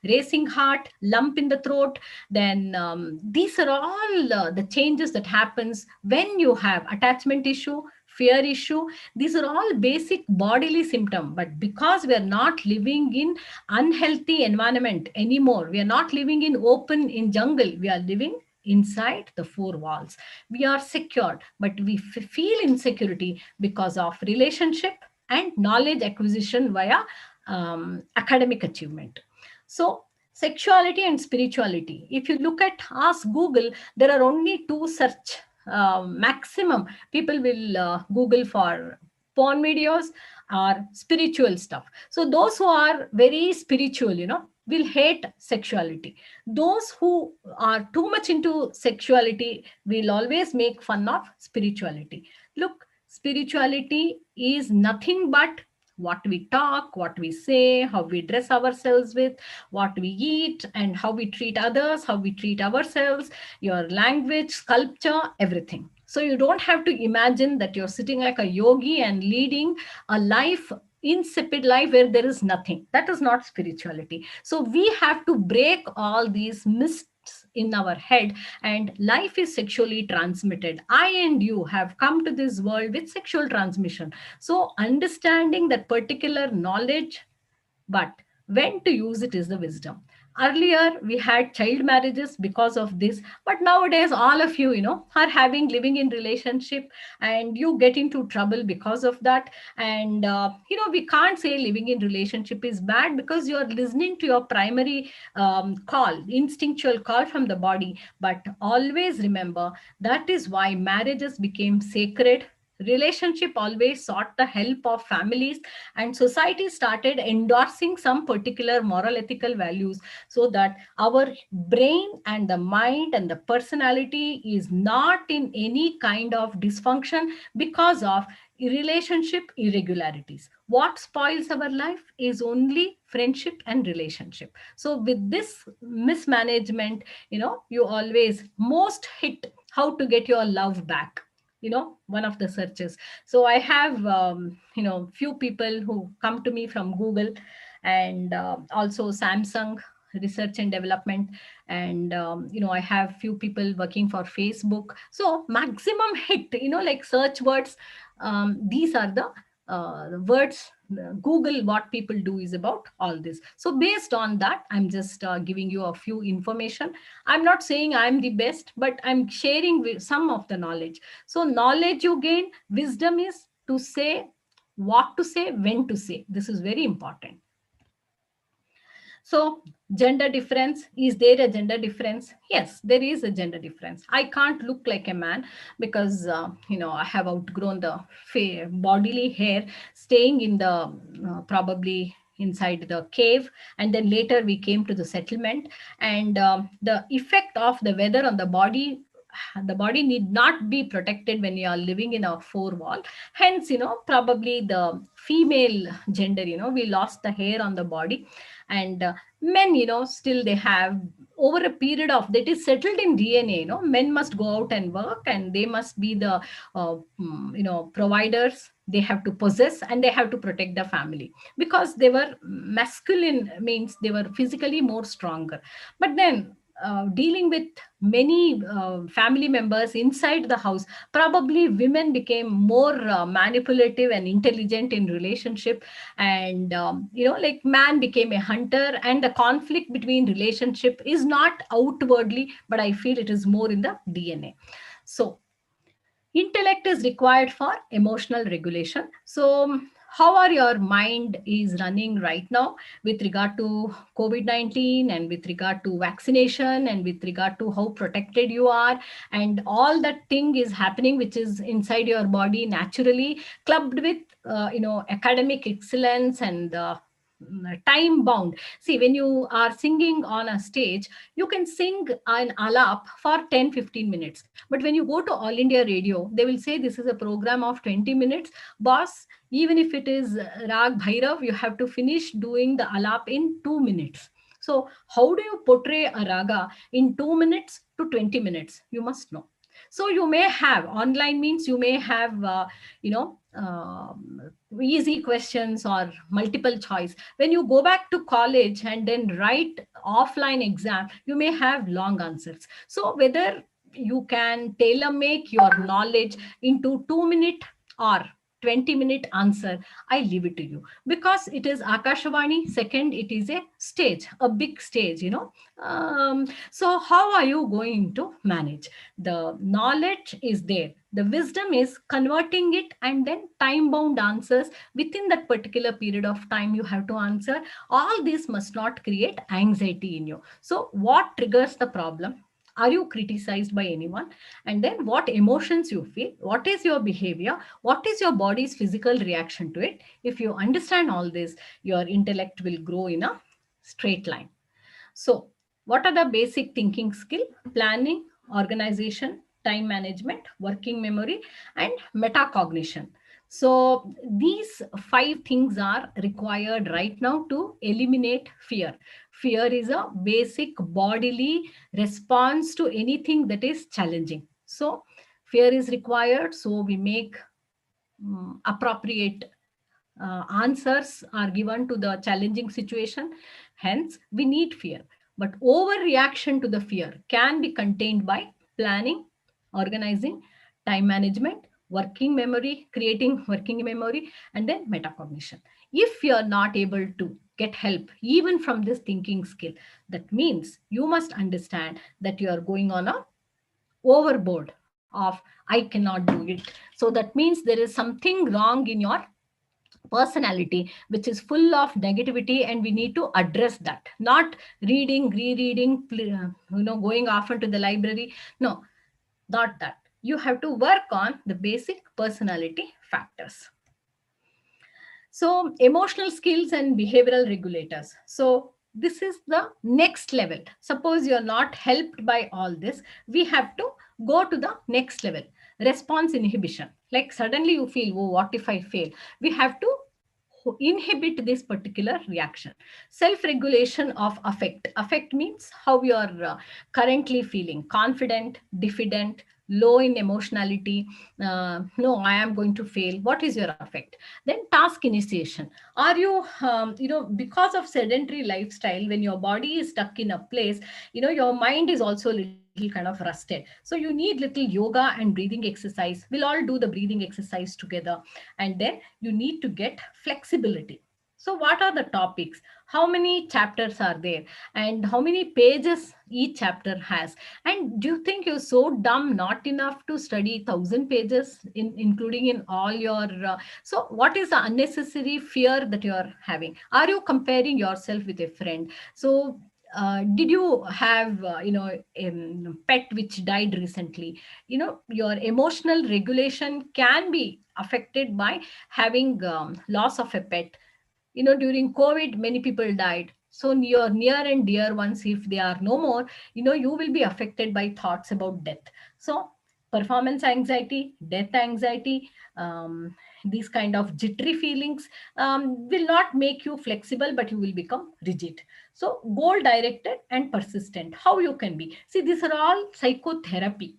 racing heart, lump in the throat. Then these are all the changes that happens when you have attachment issue, fear issue. These are all basic bodily symptom. But because we are not living in unhealthy environment anymore, we are not living in open in jungle, we are living inside the four walls. We are secured, but we feel insecurity because of relationship and knowledge acquisition via academic achievement. So sexuality and spirituality, if you look at, ask Google, there are only two search maximum. People will Google for porn videos or spiritual stuff. So those who are very spiritual, will hate sexuality. Those who are too much into sexuality will always make fun of spirituality. Look, spirituality is nothing but what we talk, what we say, how we dress ourselves with, what we eat, and how we treat others, how we treat ourselves, your language, sculpture, everything. So you don't have to imagine that you're sitting like a yogi and leading a life insipid life where there is nothing. That is not spirituality. So we have to break all these myths in our head, and life is sexually transmitted. I and you have come to this world with sexual transmission. So understanding that particular knowledge, but when to use it is the wisdom. Earlier we had child marriages because of this, but nowadays all of you, are having living in relationship, and you get into trouble because of that. And we can't say living in relationship is bad, because you're listening to your primary call, instinctual call from the body. But always remember, that is why marriages became sacred. Relationship always sought the help of families, and society started endorsing some particular moral ethical values, so that our brain and the mind and the personality is not in any kind of dysfunction because of relationship irregularities. What spoils our life is only friendship and relationship. So with this mismanagement, you always most hit how to get your love back, one of the searches. So I have few people who come to me from Google, and also Samsung research and development. And I have few people working for Facebook. So maximum hit, like search words, these are the words. Google, what people do is about all this. So based on that, I'm just giving you a few information. I'm not saying I'm the best, but I'm sharing with some of the knowledge. So knowledge you gain, wisdom is to say what to say, when to say. This is very important. So, gender difference, is there a gender difference? Yes, there is a gender difference. I can't look like a man because, I have outgrown the bodily hair, staying in the probably inside the cave. And then later we came to the settlement, and the effect of the weather on the body need not be protected when you are living in a four wall. Hence, probably the female gender, we lost the hair on the body. And men, still they have, over a period of, that is settled in DNA, men must go out and work, and they must be the providers. They have to possess, and they have to protect the family, because they were masculine, means they were physically more stronger. But then dealing with many family members inside the house, probably women became more manipulative and intelligent in relationship. And like man became a hunter, and the conflict between relationship is not outwardly, but I feel it is more in the DNA. So intellect is required for emotional regulation. So how are your mind is running right now with regard to COVID-19, and with regard to vaccination, and with regard to how protected you are, and all that thing is happening which is inside your body naturally, clubbed with academic excellence and time bound. See, when you are singing on a stage, you can sing an alap for 10-15 minutes. But when you go to All India Radio, they will say this is a program of 20 minutes. Boss, even if it is Rag Bhairav, you have to finish doing the alap in 2 minutes. So, how do you portray a raga in 2 minutes to 20 minutes? You must know. So, you may have online, means you may have, easy questions or multiple choice. When you go back to college and then write offline exam, you may have long answers. So, whether you can tailor make your knowledge into 2 minute or 20-minute answer, I leave it to you, because it is Akashvani. Second, it is a stage, a big stage, so how are you going to manage? The knowledge is there, the wisdom is converting it, and then time bound answers within that particular period of time you have to answer. All this must not create anxiety in you. So what triggers the problem? Are you criticized by anyone? And then what emotions you feel? What is your behavior? What is your body's physical reaction to it? If you understand all this, your intellect will grow in a straight line. So, what are the basic thinking skill? Planning, organization, time management, working memory, and metacognition. So, these 5 things are required right now to eliminate fear. Fear is a basic bodily response to anything that is challenging. So, fear is required. So, we make appropriate answers are given to the challenging situation. Hence, we need fear. But overreaction to the fear can be contained by planning, organizing, time management, working memory, creating working memory, and then metacognition. If you are not able to get help even from this thinking skill, that means you must understand that you are going on a overboard of I cannot do it. So that means there is something wrong in your personality which is full of negativity, and we need to address that. Not reading, rereading, going often to the library. No, not that. You have to work on the basic personality factors. So, emotional skills and behavioral regulators. So, this is the next level. Suppose you're not helped by all this, we have to go to the next level. Response inhibition. Like suddenly you feel, oh, what if I fail? We have to inhibit this particular reaction. Self regulation of affect. Affect means how you are currently feeling: confident, diffident, low in emotionality. No, I am going to fail. What is your affect? Then task initiation. Are you because of sedentary lifestyle, when your body is stuck in a place, your mind is also a little kind of rusted. So you need little yoga and breathing exercise. We'll all do the breathing exercise together. And then you need to get flexibility. So what are the topics? How many chapters are there? And how many pages each chapter has? And do you think you're so dumb not enough to study 1,000 pages, including in all your so what is the unnecessary fear that you're having? Are you comparing yourself with a friend? So did you have a pet which died recently? Your emotional regulation can be affected by having loss of a pet. During COVID, many people died. So your near and dear ones, if they are no more, you will be affected by thoughts about death. So performance anxiety, death anxiety, these kind of jittery feelings will not make you flexible, but you will become rigid. So goal directed and persistent, how you can be. See, these are all psychotherapy.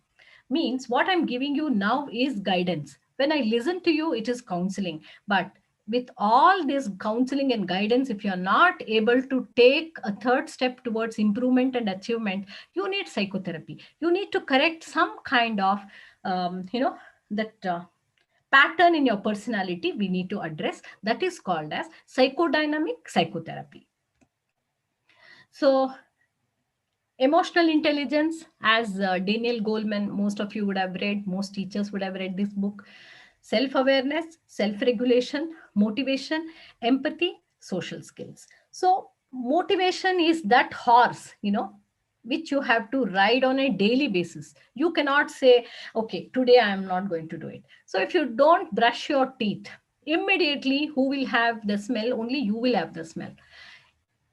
Means what I'm giving you now is guidance. When I listen to you, it is counseling. But with all this counseling and guidance, if you're not able to take a third step towards improvement and achievement, you need psychotherapy. You need to correct some kind of that pattern in your personality we need to address. That is called as psychodynamic psychotherapy. So emotional intelligence, as Daniel Goleman, most of you would have read, most teachers would have read this book. Self awareness, self regulation, motivation, empathy, social skills. So, motivation is that horse, which you have to ride on a daily basis. You cannot say, okay, today I am not going to do it. So, if you don't brush your teeth, immediately who will have the smell? Only you will have the smell.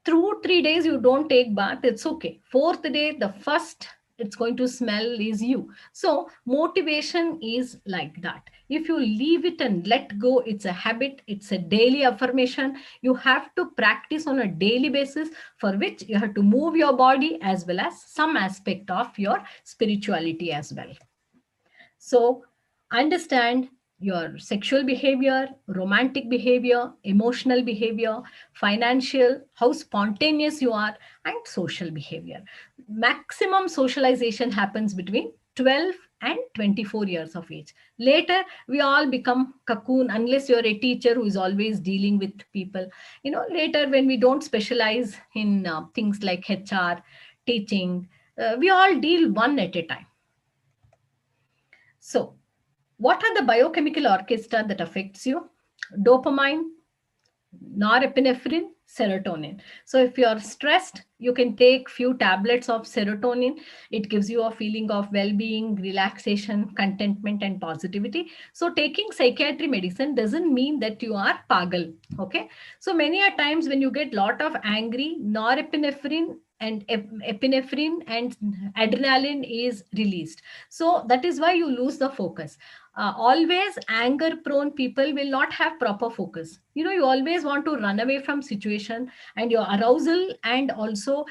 Through 3 days you don't take bath, it's okay. Fourth day, the first it's going to smell is you. So motivation is like that. If you leave it and let go, it's a habit, it's a daily affirmation. You have to practice on a daily basis, for which you have to move your body as well as some aspect of your spirituality as well. So understand your sexual behavior, romantic behavior, emotional behavior, financial, how spontaneous you are, and social behavior. Maximum socialization happens between 12 and 24 years of age. Later, we all become cocoon unless you're a teacher who is always dealing with people. Later, when we don't specialize in things like HR, teaching, we all deal one at a time. So, what are the biochemical orchestra that affects you? Dopamine, norepinephrine, serotonin. So if you are stressed, you can take few tablets of serotonin. It gives you a feeling of well-being, relaxation, contentment, and positivity. So taking psychiatry medicine doesn't mean that you are pagal. Okay. So many a times when you get lot of angry, norepinephrine and epinephrine and adrenaline is released. So that is why you lose the focus. Always anger prone people will not have proper focus. You always want to run away from situation, and your arousal and also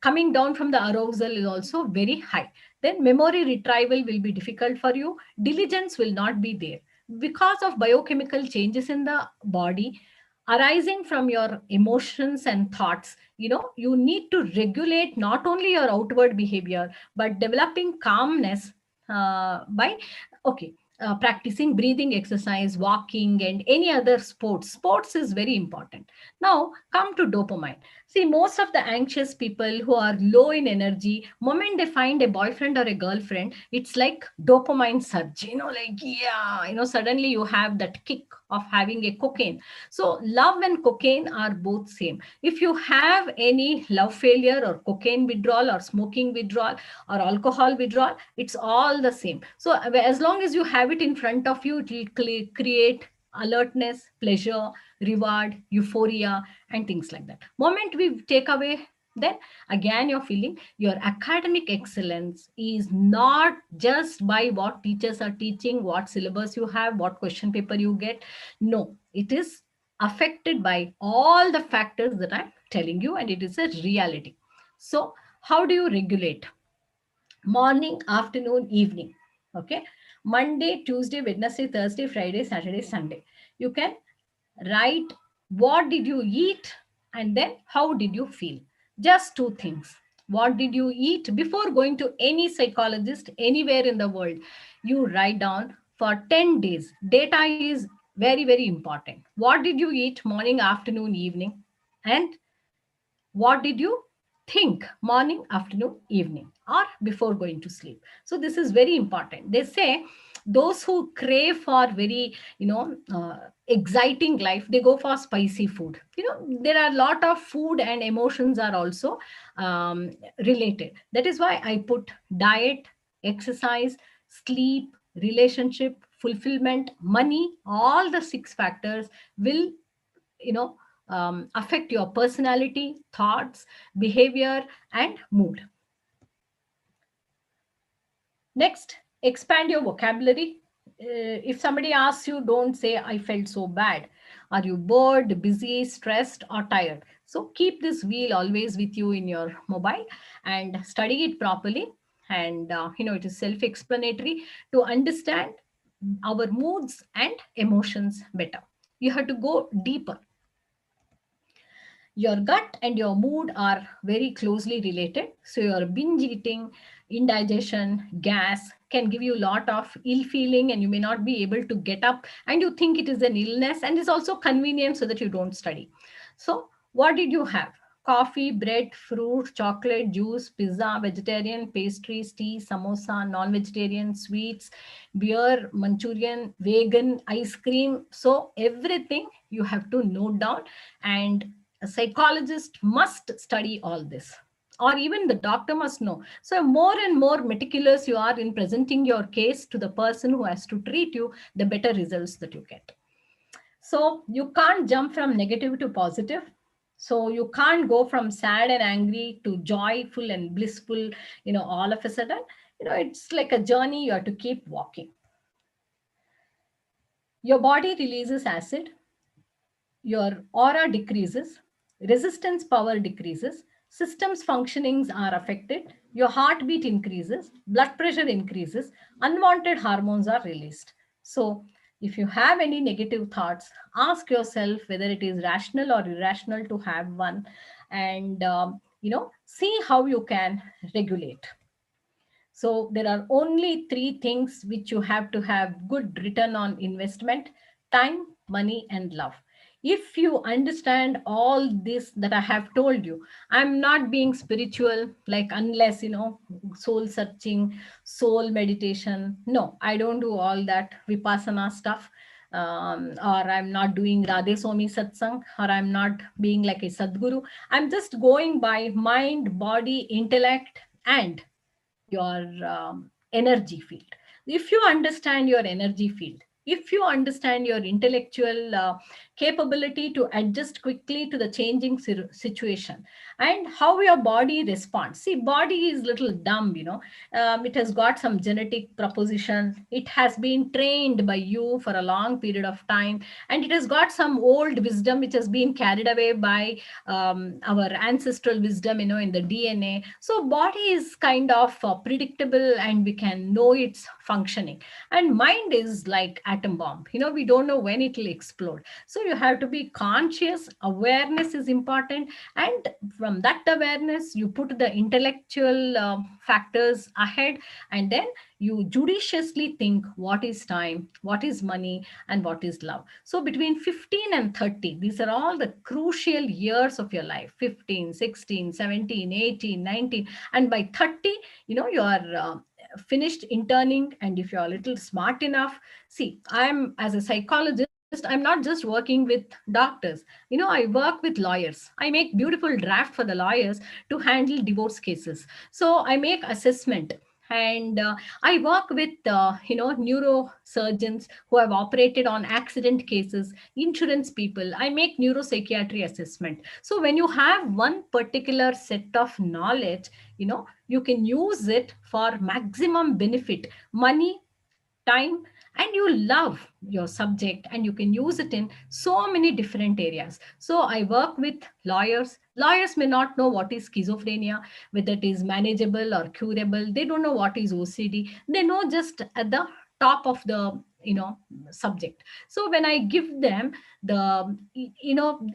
coming down from the arousal is also very high. Then memory retrieval will be difficult for you. Diligence will not be there. because of biochemical changes in the body arising from your emotions and thoughts. You need to regulate not only your outward behavior, but developing calmness by, okay, practicing breathing exercise, walking, and any other sports is very important. Now come to dopamine. See, most of the anxious people who are low in energy, moment they find a boyfriend or a girlfriend, it's like dopamine surge, like, yeah, suddenly you have that kick of having a cocaine. So love and cocaine are both same. If you have any love failure or cocaine withdrawal or smoking withdrawal or alcohol withdrawal, it's all the same. So as long as you have it in front of you, it will create alertness, pleasure, reward, euphoria, and things like that. Moment we take away, then again you're feeling your academic excellence is not just by what teachers are teaching, what syllabus you have, what question paper you get. No, it is affected by all the factors that I'm telling you, and it is a reality. So how do you regulate? Morning, afternoon, evening. Okay. Monday, Tuesday, Wednesday, Thursday, Friday, Saturday, Sunday. You can write what did you eat and then how did you feel. Just two things. What did you eat? Before going to any psychologist anywhere in the world, you write down for 10 days. Data is very, very important. What did you eat morning, afternoon, evening? And what did you think morning, afternoon, evening, or before going to sleep? So this is very important. They say those who crave for very, exciting life, they go for spicy food. There are a lot of food and emotions are also related. That is why I put diet, exercise, sleep, relationship, fulfillment, money, all the six factors will, you know affect your personality, thoughts, behavior, and mood. Next, expand your vocabulary. If somebody asks you, don't say I felt so bad. Are you bored, busy, stressed, or tired? So keep this wheel always with you in your mobile and study it properly. And it is self-explanatory to understand our moods and emotions better. You have to go deeper. Your gut and your mood are very closely related. So your binge eating, indigestion, gas can give you a lot of ill feeling, and you may not be able to get up, and you think it is an illness, and it's also convenient so that you don't study. So what did you have? Coffee, bread, fruit, chocolate, juice, pizza, vegetarian, pastries, tea, samosa, non-vegetarian, sweets, beer, Manchurian, vegan, ice cream. So everything you have to note down, and a psychologist must study all this, or even the doctor must know. So more and more meticulous you are in presenting your case to the person who has to treat you, the better results that you get. So you can't jump from negative to positive. So you can't go from sad and angry to joyful and blissful, all of a sudden. It's like a journey you have to keep walking. Your body releases acid, your aura decreases, resistance power decreases, systems functionings are affected, your heartbeat increases, blood pressure increases, unwanted hormones are released. So, if you have any negative thoughts, ask yourself whether it is rational or irrational to have one, and see how you can regulate. So there are only three things which you have to have good return on investment: time, money, and love. If you understand all this that I have told you, I'm not being spiritual, like, unless, soul searching, soul meditation. No, I don't do all that Vipassana stuff. Or I'm not doing Radhe Somi Satsang, or I'm not being like a Sadguru. I'm just going by mind, body, intellect, and your energy field. If you understand your energy field, if you understand your intellectual capability to adjust quickly to the changing situation, and how your body responds. See, body is little dumb, it has got some genetic proposition. It has been trained by you for a long period of time, and it has got some old wisdom which has been carried away by our ancestral wisdom, in the DNA. So body is kind of predictable, and we can know its functioning. And mind is like atom bomb, we don't know when it will explode. So you have to be conscious. Awareness is important, and from that awareness you put the intellectual factors ahead, and then you judiciously think what is time, what is money, and what is love. So between 15 and 30, these are all the crucial years of your life. 15, 16, 17, 18, 19, and by 30, you are finished interning. And if you're a little smart enough, see, I'm as a psychologist, I'm not just working with doctors. I work with lawyers. I make beautiful draft for the lawyers to handle divorce cases. So I make assessment, and I work with neurosurgeons who have operated on accident cases, insurance people. I make neuropsychiatry assessment. So when you have one particular set of knowledge, you can use it for maximum benefit. Money, time, and you love your subject, and you can use it in so many different areas. So I work with lawyers. Lawyers may not know what is schizophrenia, whether it is manageable or curable. They don't know what is OCD. They know just at the top of the subject. So when I give them the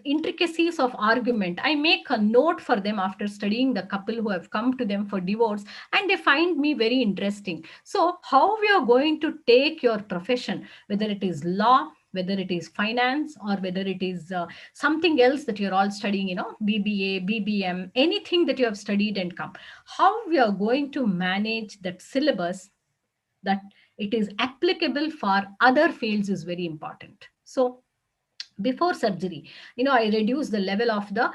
intricacies of argument, I make a note for them after studying the couple who have come to them for divorce, and they find me very interesting. So how we are going to take your profession, whether it is law, whether it is finance, or whether it is something else that you're all studying, BBA, BBM, anything that you have studied and come, how we are going to manage that syllabus, that it is applicable for other fields, is very important. So before surgery, I reduce the level of the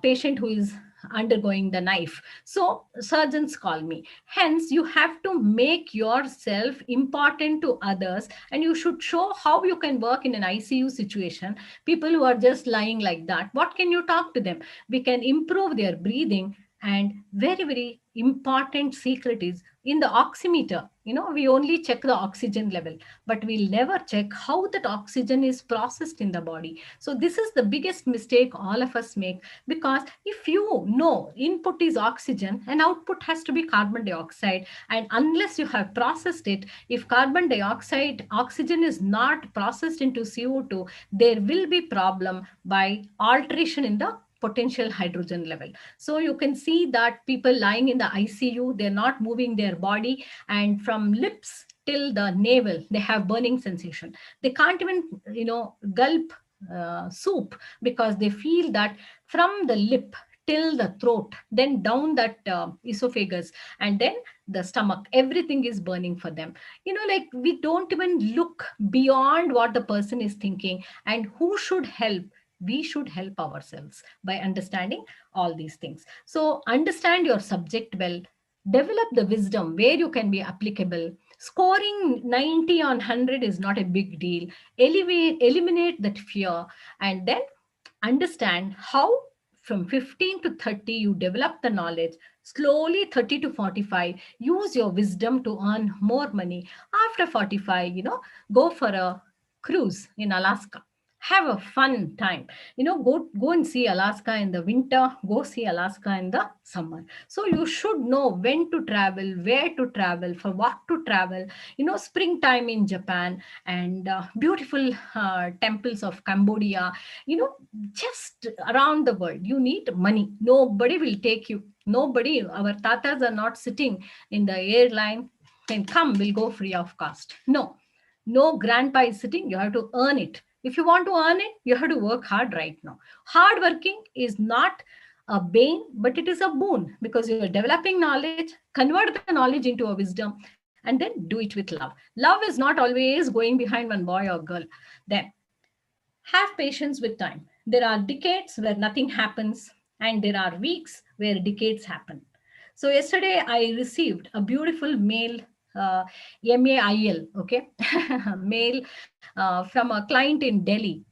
patient who is undergoing the knife. So surgeons call me. Hence, you have to make yourself important to others, and you should show how you can work in an ICU situation. People who are just lying like that, what can you talk to them? We can improve their breathing. And very, very important secret is in the oximeter. We only check the oxygen level, but we'll never check how that oxygen is processed in the body. So this is the biggest mistake all of us make, because if you know input is oxygen and output has to be carbon dioxide, and unless you have processed it, if carbon dioxide, oxygen is not processed into CO2, there will be problem by alteration in the potential hydrogen level. So you can see that people lying in the ICU, they're not moving their body, and from lips till the navel, they have burning sensation. They can't even, gulp soup, because they feel that from the lip till the throat, then down that esophagus, and then the stomach, everything is burning for them. Like, we don't even look beyond what the person is thinking. And who should help? We should help ourselves by understanding all these things. So understand your subject well, develop the wisdom where you can be applicable. Scoring 90 on 100 is not a big deal. Eliminate that fear, and then understand how from 15 to 30 you develop the knowledge. Slowly, 30 to 45, use your wisdom to earn more money. After 45, go for a cruise in Alaska. Have a fun time. Go and see Alaska in the winter, go see Alaska in the summer. So you should know when to travel, where to travel, for what to travel. Springtime in Japan, and beautiful temples of Cambodia. you know just around the world. You need money. Nobody will take you. Nobody. Our tatas are not sitting in the airline and come, we'll go free of cost. No grandpa is sitting. You have to earn it. If you want to earn it, you have to work hard right now. Hard working is not a bane, but it is a boon, because you're developing knowledge. Convert the knowledge into a wisdom, and then do it with love. Love is not always going behind one boy or girl. Then have patience with time. There are decades where nothing happens, and there are weeks where decades happen. So yesterday I received a beautiful mail, uh, mail, okay, mail from a client in Delhi.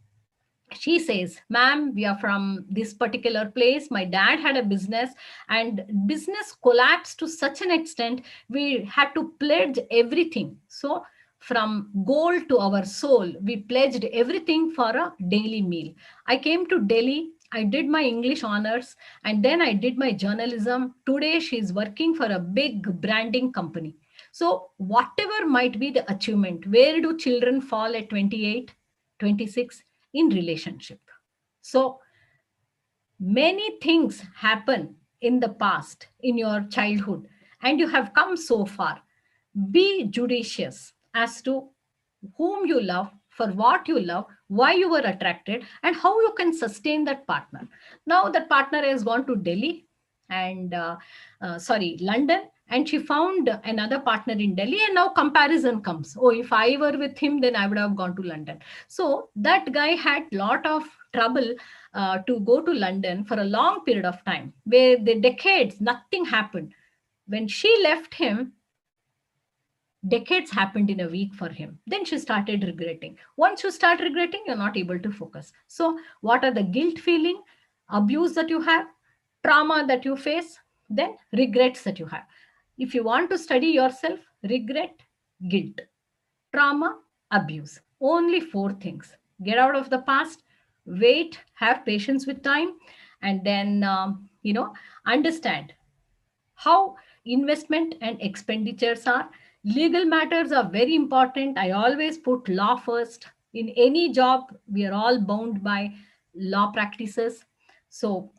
She says, ma'am, we are from this particular place. My dad had a business, and business collapsed to such an extent we had to pledge everything. So from gold to our soul, we pledged everything for a daily meal. I came to Delhi, I did my English honors, and then I did my journalism. Today she is working for a big branding company. So whatever might be the achievement, where do children fall at 28, 26? In relationship. So many things happen in the past, in your childhood, and you have come so far. Be judicious as to whom you love, for what you love, why you were attracted, and how you can sustain that partner. Now that partner has gone to Delhi and sorry, London, and she found another partner in Delhi, and now comparison comes. Oh, if I were with him, then I would have gone to London. So that guy had lot of trouble to go to London for a long period of time, where the decades nothing happened. When she left him, decades happened in a week for him. Then she started regretting. Once you start regretting, you're not able to focus. So what are the guilt feeling, abuse that you have, trauma that you face, then regrets that you have? If you want to study yourself, regret, guilt, trauma, abuse, only four things. Get out of the past, wait, have patience with time, and then understand how investment and expenditures are. Legal matters are very important. I always put law first. In any job, we are all bound by law practices. So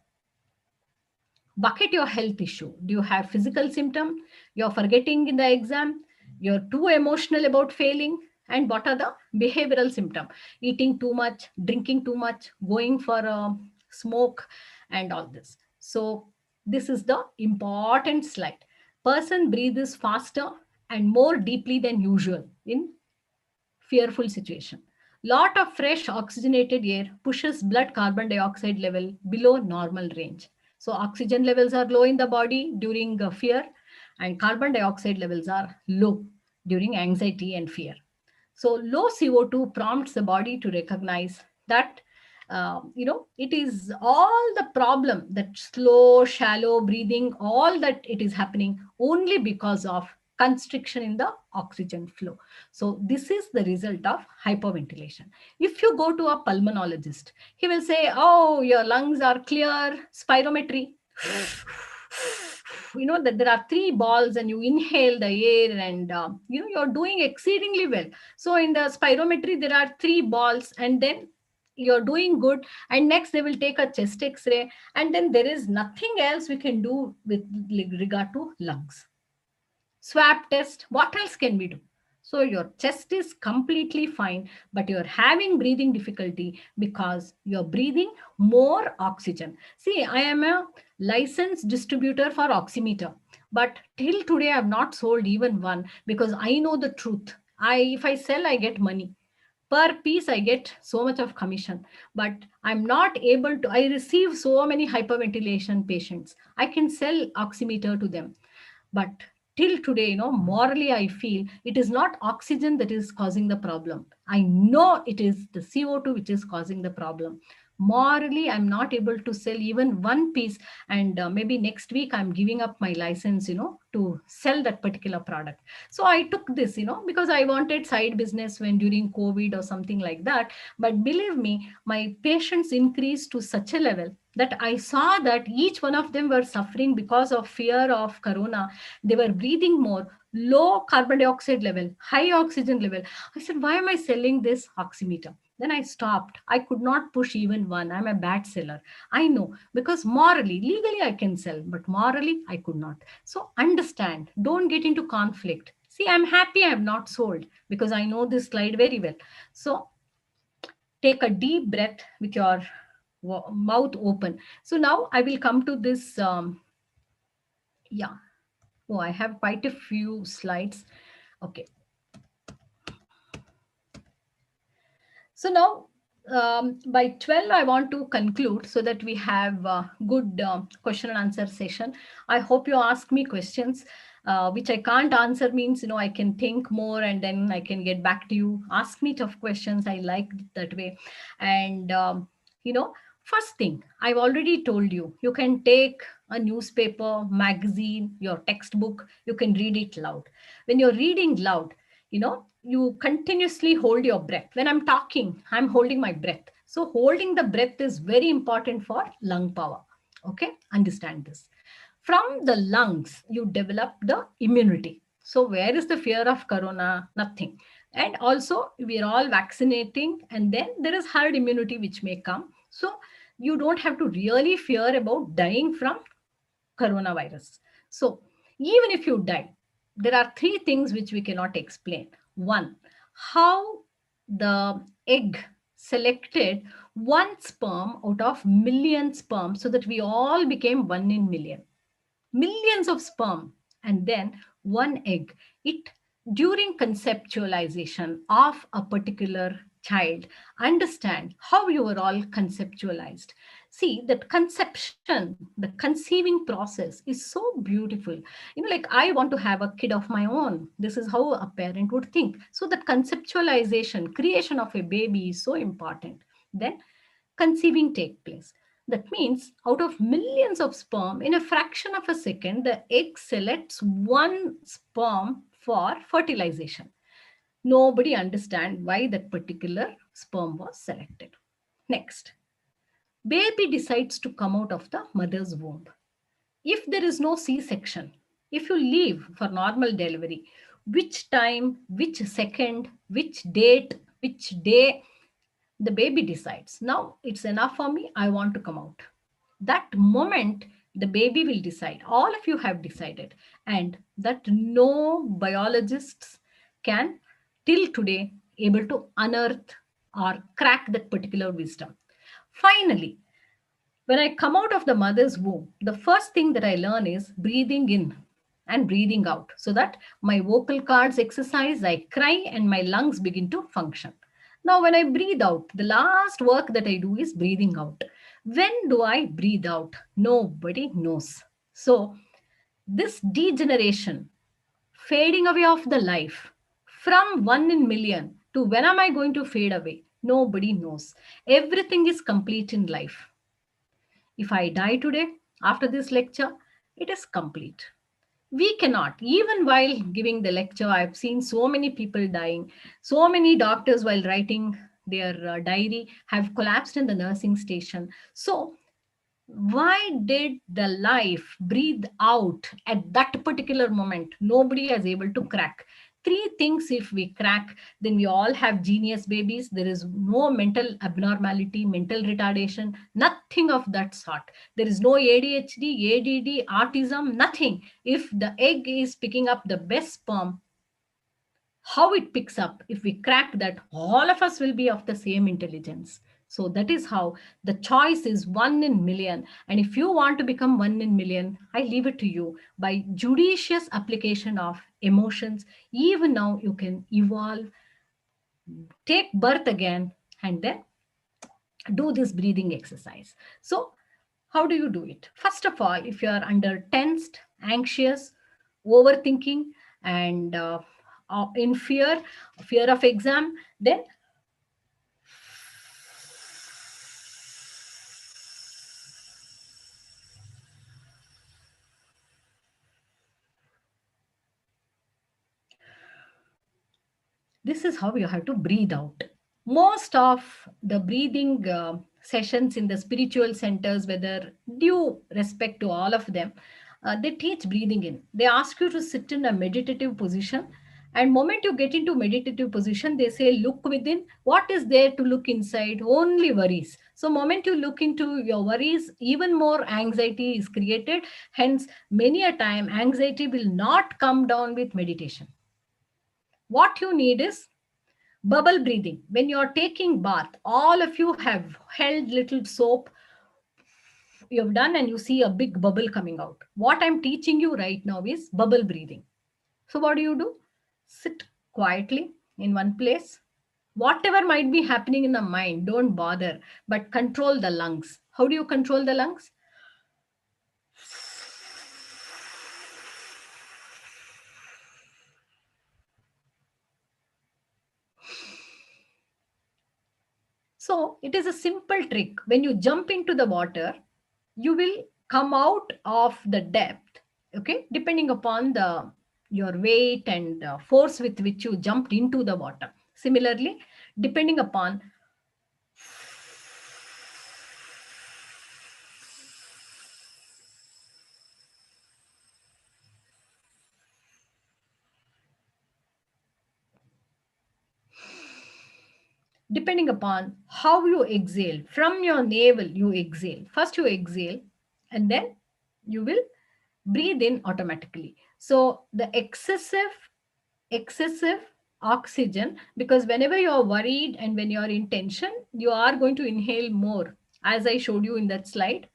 bucket your health issue. Do you have physical symptom? You're forgetting in the exam. You're too emotional about failing. And what are the behavioral symptom? Eating too much, drinking too much, going for a smoke, and all this. So this is the important slide. Person breathes faster and more deeply than usual in fearful situation. Lot of fresh oxygenated air pushes blood carbon dioxide level below normal range. So oxygen levels are low in the body during fear, and carbon dioxide levels are low during anxiety and fear. So low CO2 prompts the body to recognize that it is all the problem, that slow shallow breathing, all that it is happening only because of constriction in the oxygen flow. So this is the result of hyperventilation. If you go to a pulmonologist, he will say, oh, your lungs are clear, spirometry. You know that there are three balls and you inhale the air, and you're doing exceedingly well. So in the spirometry there are three balls, and then you're doing good. And next they will take a chest x-ray, and then there is nothing else we can do with regard to lungs. Swab test, what else can we do? So your chest is completely fine, but you're having breathing difficulty because you're breathing more oxygen. See, I am a licensed distributor for oximeter, but till today I have not sold even one, because I know the truth. If I sell, I get money. Per piece I get so much of commission, but I'm not able to. I receive so many hyperventilation patients, I can sell oximeter to them. But till today, morally I feel it is not oxygen that is causing the problem. I know it is the CO2 which is causing the problem. Morally I'm not able to sell even one piece, and maybe next week I'm giving up my license, to sell that particular product. So I took this, because I wanted side business when during COVID or something like that. But believe me, my patients increased to such a level that I saw that each one of them were suffering because of fear of corona. They were breathing more, low carbon dioxide level, high oxygen level. I said, why am I selling this oximeter? Then I stopped. I could not push even one. I'm a bad seller. I know, because morally, legally I can sell, but morally I could not. So understand, don't get into conflict. See, I'm happy I have not sold because I know this slide very well. So take a deep breath with your mouth open. So now I will come to this. Yeah. Oh, I have quite a few slides. Okay. So now by 12, I want to conclude so that we have a good question and answer session. I hope you ask me questions. which I can't answer means, I can think more and then I can get back to you. Ask me tough questions. I like it that way. And, you know, first thing, I've already told you, you can take a newspaper, magazine, your textbook, you can read it loud. When you're reading loud, you continuously hold your breath. When I'm talking, I'm holding my breath. So holding the breath is very important for lung power. Okay, understand this. From the lungs, you develop the immunity. So where is the fear of corona? Nothing. And also, we are all vaccinating, and then there is herd immunity which may come. So you don't have to really fear about dying from coronavirus. So even if you die, there are three things which we cannot explain. One, how the egg selected one sperm out of million sperm so that we all became one in million, millions of sperm, and then one egg. It, during conceptualization of a particular child, understand how you were all conceptualized. See, that conception, the conceiving process is so beautiful. Like, I want to have a kid of my own. This is how a parent would think. So that conceptualization, creation of a baby is so important. Then conceiving take place. That means out of millions of sperm, in a fraction of a second, the egg selects one sperm for fertilization. Nobody understand why that particular sperm was selected. Next, baby decides to come out of the mother's womb. If there is no C-section, if you leave for normal delivery, which time, which second, which date, which day, the baby decides, now it's enough for me, I want to come out. That moment, the baby will decide. All of you have decided. And that no biologists can till today able to unearth or crack that particular wisdom. Finally, when I come out of the mother's womb, the first thing that I learn is breathing in and breathing out so that my vocal cords exercise, I cry, and my lungs begin to function. Now, when I breathe out, the last work that I do is breathing out. When do I breathe out? Nobody knows. So, this degeneration, fading away of the life from one in million to when am I going to fade away? Nobody knows. Everything is complete in life. If I die today, after this lecture, it is complete. We cannot, even while giving the lecture, I've seen so many people dying. So many doctors, while writing their diary, have collapsed in the nursing station. So why did the life breathe out at that particular moment? Nobody is able to crack. Three things, if we crack, then we all have genius babies. There is no mental abnormality, mental retardation, nothing of that sort. There is no ADHD, ADD, autism, nothing. If the egg is picking up the best sperm, how it picks up, if we crack that, all of us will be of the same intelligence. So that is how the choice is one in million. And if you want to become one in million, I leave it to you. By judicious application of emotions, even now you can evolve, take birth again, and then do this breathing exercise. So how do you do it? First of all, if you are under tensed, anxious, overthinking, and in fear of exam, then this is how you have to breathe out. Most of the breathing sessions in the spiritual centers, whether due respect to all of them, they teach breathing in. They ask you to sit in a meditative position. And moment you get into meditative position, they say, look within. What is there to look inside? Only worries. So moment you look into your worries, even more anxiety is created. Hence, many a time, anxiety will not come down with meditation. What you need is bubble breathing. When you're taking bath, all of you have held little soap, you have done, and you see a big bubble coming out. What I'm teaching you right now is bubble breathing. So what do? Sit quietly in one place. Whatever might be happening in the mind, don't bother, but control the lungs. How do you control the lungs? So it is a simple trick. When you jump into the water, you will come out of the depth, okay, depending upon the your weight and force with which you jumped into the water. Similarly, depending upon depending upon how you exhale from your navel, you exhale first, you exhale, and then you will breathe in automatically. So the excessive oxygen, because whenever you are worried and when you are in tension, you are going to inhale more. As I showed you in that slide,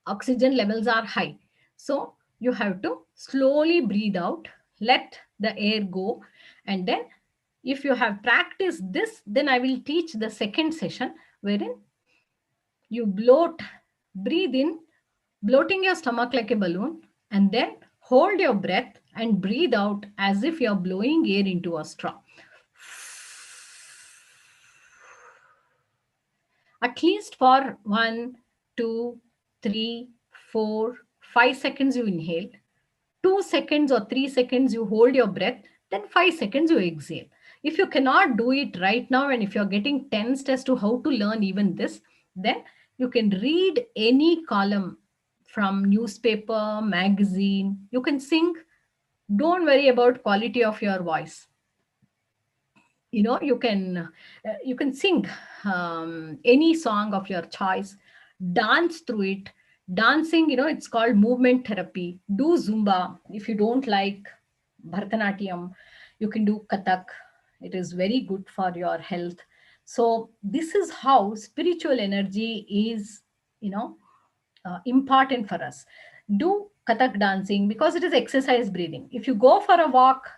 oxygen levels are high. So you have to slowly breathe out, let the air go. And then if you have practiced this, then I will teach the second session wherein you breathe in, bloating your stomach like a balloon, and then hold your breath and breathe out as if you're blowing air into a straw. At least for 1, 2, 3, 4, 5 seconds you inhale, 2 seconds or 3 seconds you hold your breath, then 5 seconds you exhale. If you cannot do it right now, and if you're getting tensed as to how to learn even this, then you can read any column from newspaper, magazine. You can sing. Don't worry about quality of your voice. You can sing any song of your choice, dance through it. Dancing, it's called movement therapy. Do zumba. If you don't like bharatanatyam, you can do kathak. It is very good for your health. So this is how spiritual energy is, important for us. Do kathak dancing because it is exercise breathing. If you go for a walk,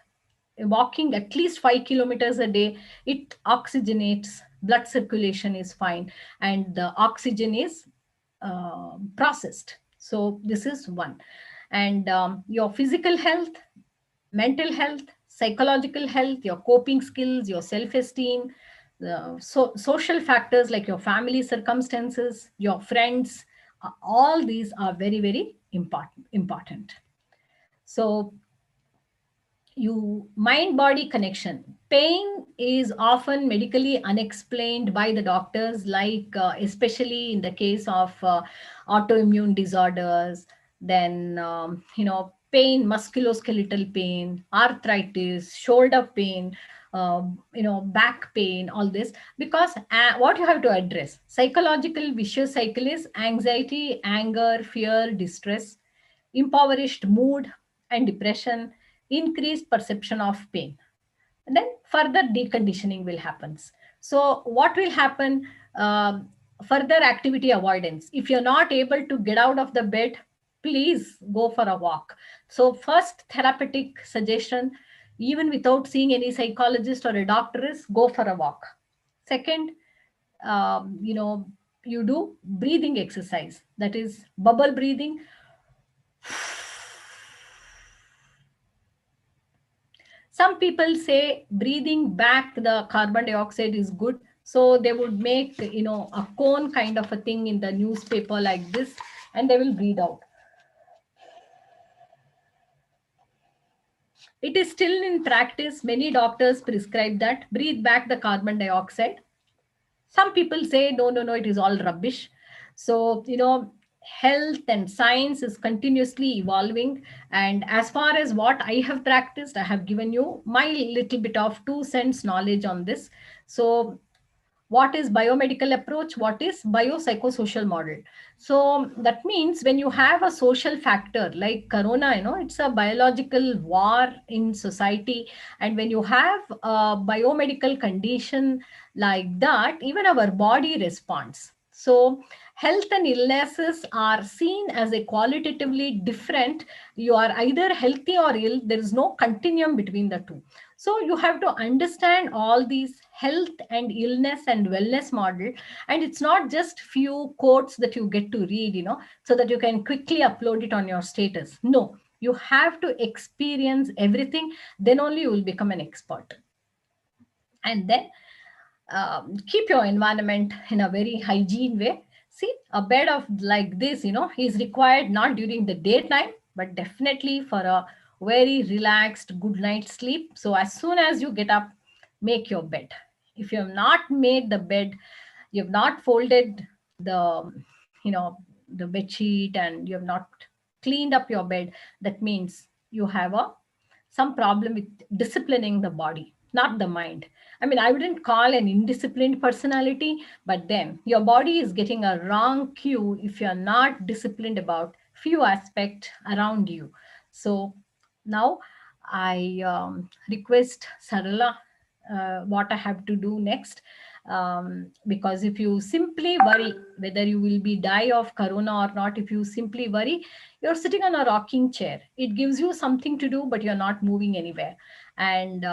walking at least 5 kilometers a day, it oxygenates, blood circulation is fine, and the oxygen is processed. So this is one. And your physical health, mental health, psychological health, your coping skills, your self-esteem, social factors like your family circumstances, your friends, all these are very, very important. So you mind body connection. Pain is often medically unexplained by the doctors, like especially in the case of autoimmune disorders, then pain, musculoskeletal pain, arthritis, shoulder pain, back pain, all this. Because what you have to address, psychological vicious cycle is anxiety, anger, fear, distress, impoverished mood and depression, increased perception of pain. And then further deconditioning will happen. So what will happen? Further activity avoidance. If you're not able to get out of the bed, please go for a walk. So first therapeutic suggestion, even without seeing any psychologist or a doctor, is go for a walk. Second, you do breathing exercise, that is bubble breathing. Some people say breathing back the carbon dioxide is good. So they would make, a cone kind of a thing in the newspaper like this, and they will breathe out. It is still in practice. Many doctors prescribe that, breathe back the carbon dioxide. Some people say, no, no, no, it is all rubbish. So, health and science is continuously evolving. And as far as what I have practiced, I have given you my little bit of 2 cents knowledge on this. So what is biomedical approach, what is biopsychosocial model. So that means when you have a social factor like corona, it's a biological war in society. And when you have a biomedical condition like that, even our body responds. So health and illnesses are seen as a qualitatively different. You are either healthy or ill. There is no continuum between the two. So you have to understand all these health and illness and wellness model. And it's not just few quotes that you get to read, so that you can quickly upload it on your status. No, you have to experience everything. Then only you will become an expert. And then keep your environment in a very hygiene way. See, a bed of like this, is required not during the daytime, but definitely for a very relaxed good night's sleep. So as soon as you get up, make your bed. If you have not made the bed, you have not folded the, the bed sheet, and you have not cleaned up your bed, that means you have a some problem with disciplining the body, not the mind. I mean, I wouldn't call an indisciplined personality, but then your body is getting a wrong cue if you're not disciplined about few aspects around you. So now I request Sarala what I have to do next. Because if you simply worry whether you will be die of corona or not, if you simply worry, you're sitting on a rocking chair. It gives you something to do, but you're not moving anywhere. And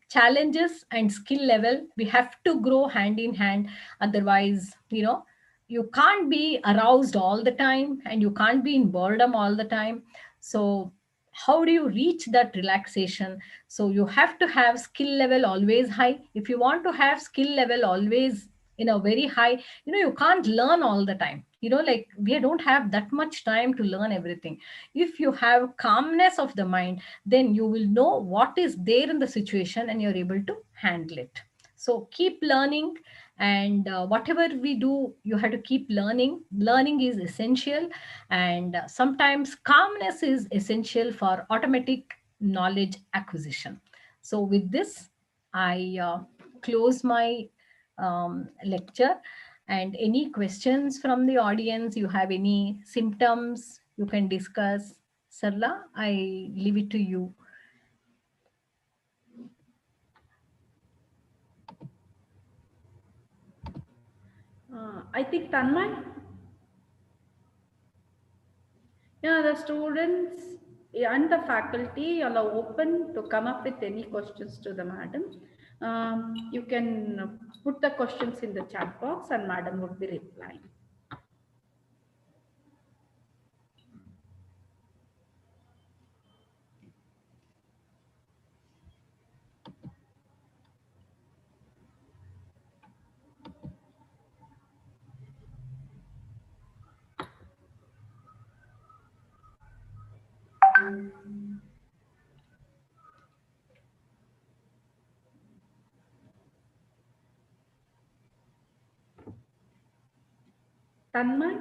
challenges and skill level, we have to grow hand in hand. Otherwise, you can't be aroused all the time, and you can't be in boredom all the time. So how do you reach that relaxation? So you have to have skill level always high. If you want to have skill level always in a very high, you can't learn all the time. Like, we don't have that much time to learn everything. If you have calmness of the mind, then you will know what is there in the situation, and you're able to handle it. So keep learning, and whatever we do, you have to keep learning. Learning is essential, and sometimes calmness is essential for automatic knowledge acquisition. So with this, I close my lecture. And any questions from the audience? You have any symptoms you can discuss? Sarla, I leave it to you. I think Tanmay. Yeah, the students and the faculty are open to come up with any questions to the madam. You can put the questions in the chat box and madam would be replying. Tanmay?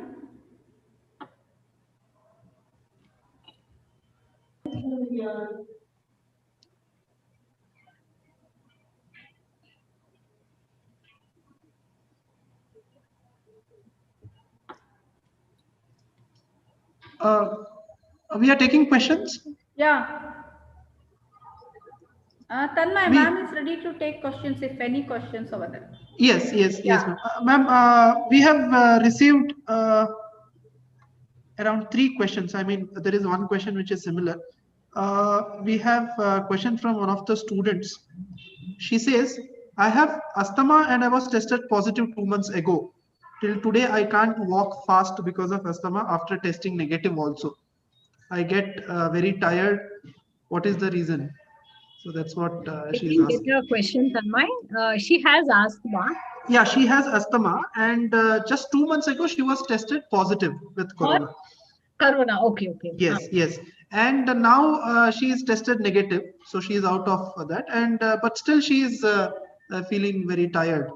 We are taking questions. Yeah. Tanmay, ma'am is ready to take questions if any questions over there. Yes, ma'am. Ma'am, we have received around 3 questions. I mean, there is one question which is similar. We have a question from one of the students. She says, I have asthma and I was tested positive 2 months ago. Till today, I can't walk fast because of asthma after testing negative also. I get very tired. What is the reason? So that's what I she's didn't get asking. your question, Tanmay. She has asthma. Yeah, she has asthma, and just 2 months ago, she was tested positive with corona. Corona, okay. Yes. And now she is tested negative, so she is out of that. And but still, she is feeling very tired.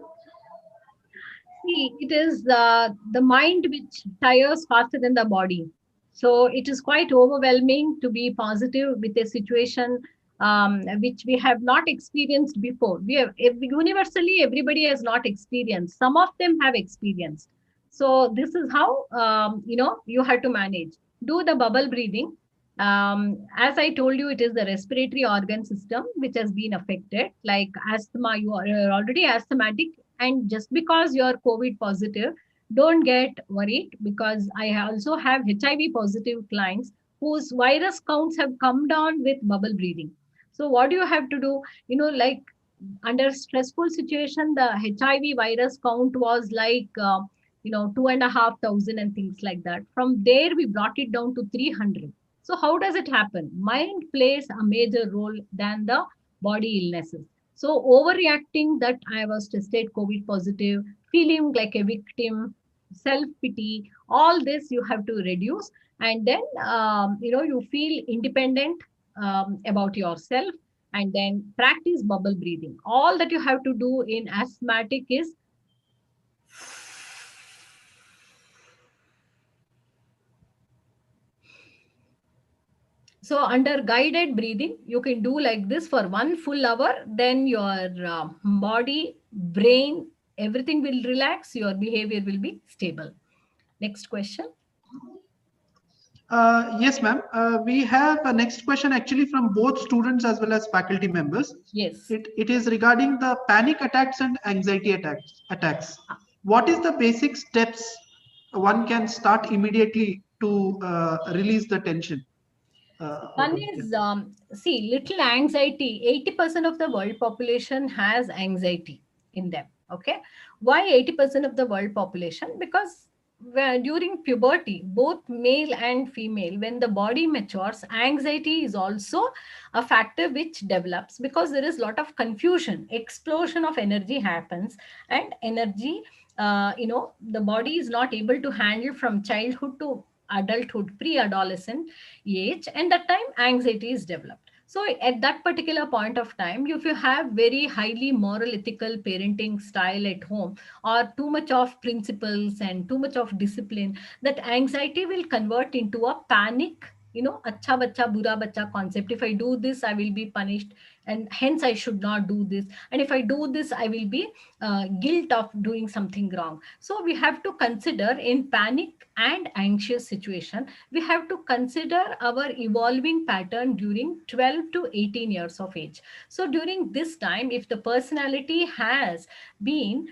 See, it is the mind which tires faster than the body. So it is quite overwhelming to be positive with a situation which we have not experienced before. We have universally everybody has not experienced. Some of them have experienced. So this is how you have to manage. Do the bubble breathing. As I told you, it is the respiratory organ system which has been affected. Like asthma, you are already asthmatic, and just because you're COVID positive, don't get worried, because I also have HIV positive clients whose virus counts have come down with bubble breathing. So what do you have to do? Like under stressful situation, the HIV virus count was like 2,500 and things like that. From there, we brought it down to 300. So how does it happen? Mind plays a major role than the body illnesses. So overreacting that I was tested COVID positive, feeling like a victim, self-pity, all this you have to reduce. And then, you feel independent about yourself, and then practice bubble breathing. All that you have to do in asthmatic is, so under guided breathing, you can do like this for 1 full hour. Then your body, brain, everything will relax. Your behavior will be stable. Next question. Yes, ma'am. We have a next question actually from both students as well as faculty members. Yes. It is regarding the panic attacks and anxiety attacks. What is the basic steps one can start immediately to release the tension? One is, see, little anxiety. 80% of the world population has anxiety in them. Okay. Why 80% of the world population? Because during puberty, both male and female, when the body matures, anxiety is also a factor which develops, because there is a lot of confusion, explosion of energy happens, and energy, the body is not able to handle from childhood to adulthood, pre-adolescent age, and that time anxiety is developed. So at that particular point of time, if you have very highly moral ethical parenting style at home, or too much of principles and too much of discipline, that anxiety will convert into a panic, acha bacha bura bacha concept. If I do this, I will be punished, and hence I should not do this, and if I do this, I will be guilt of doing something wrong. So we have to consider, in panic and anxious situation, we have to consider our evolving pattern during 12 to 18 years of age. So during this time, if the personality has been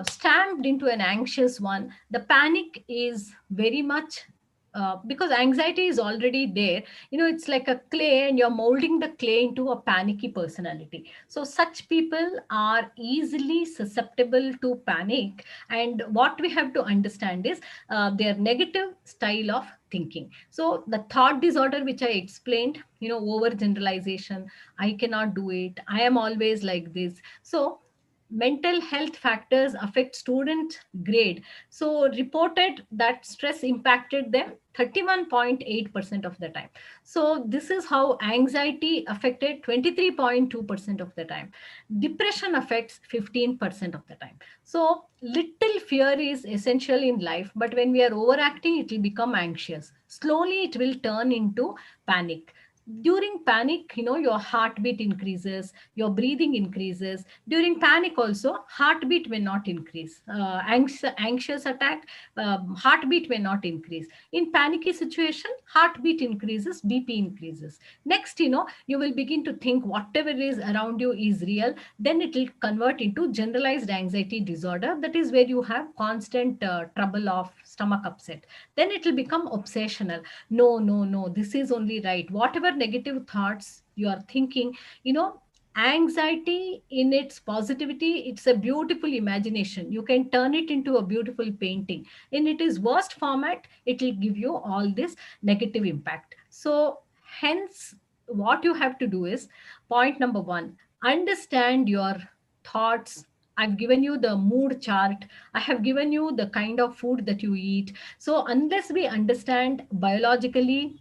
stamped into an anxious one, the panic is very much, because anxiety is already there. It's like a clay, and you're molding the clay into a panicky personality. So such people are easily susceptible to panic. And what we have to understand is their negative style of thinking. So the thought disorder which I explained, overgeneralization, I cannot do it, I am always like this. So mental health factors affect student grade. So reported that stress impacted them 31.8% of the time. So this is how anxiety affected 23.2% of the time. Depression affects 15% of the time. So little fear is essential in life, but when we are overacting, it will become anxious. Slowly, it will turn into panic. During panic, your heartbeat increases, your breathing increases. During panic also, heartbeat may not increase. Anxious attack, heartbeat may not increase. In panicky situation, heartbeat increases, BP increases. Next, you will begin to think whatever is around you is real. Then it will convert into generalized anxiety disorder. That is where you have constant trouble of stomach upset. Then it will become obsessional. No, no, no, this is only right. Whatever negative thoughts you are thinking, anxiety in its positivity, it's a beautiful imagination. You can turn it into a beautiful painting. In its worst format, it will give you all this negative impact. So hence, what you have to do is, point number one, understand your thoughts. I've given you the mood chart. I have given you the kind of food that you eat. So unless we understand biologically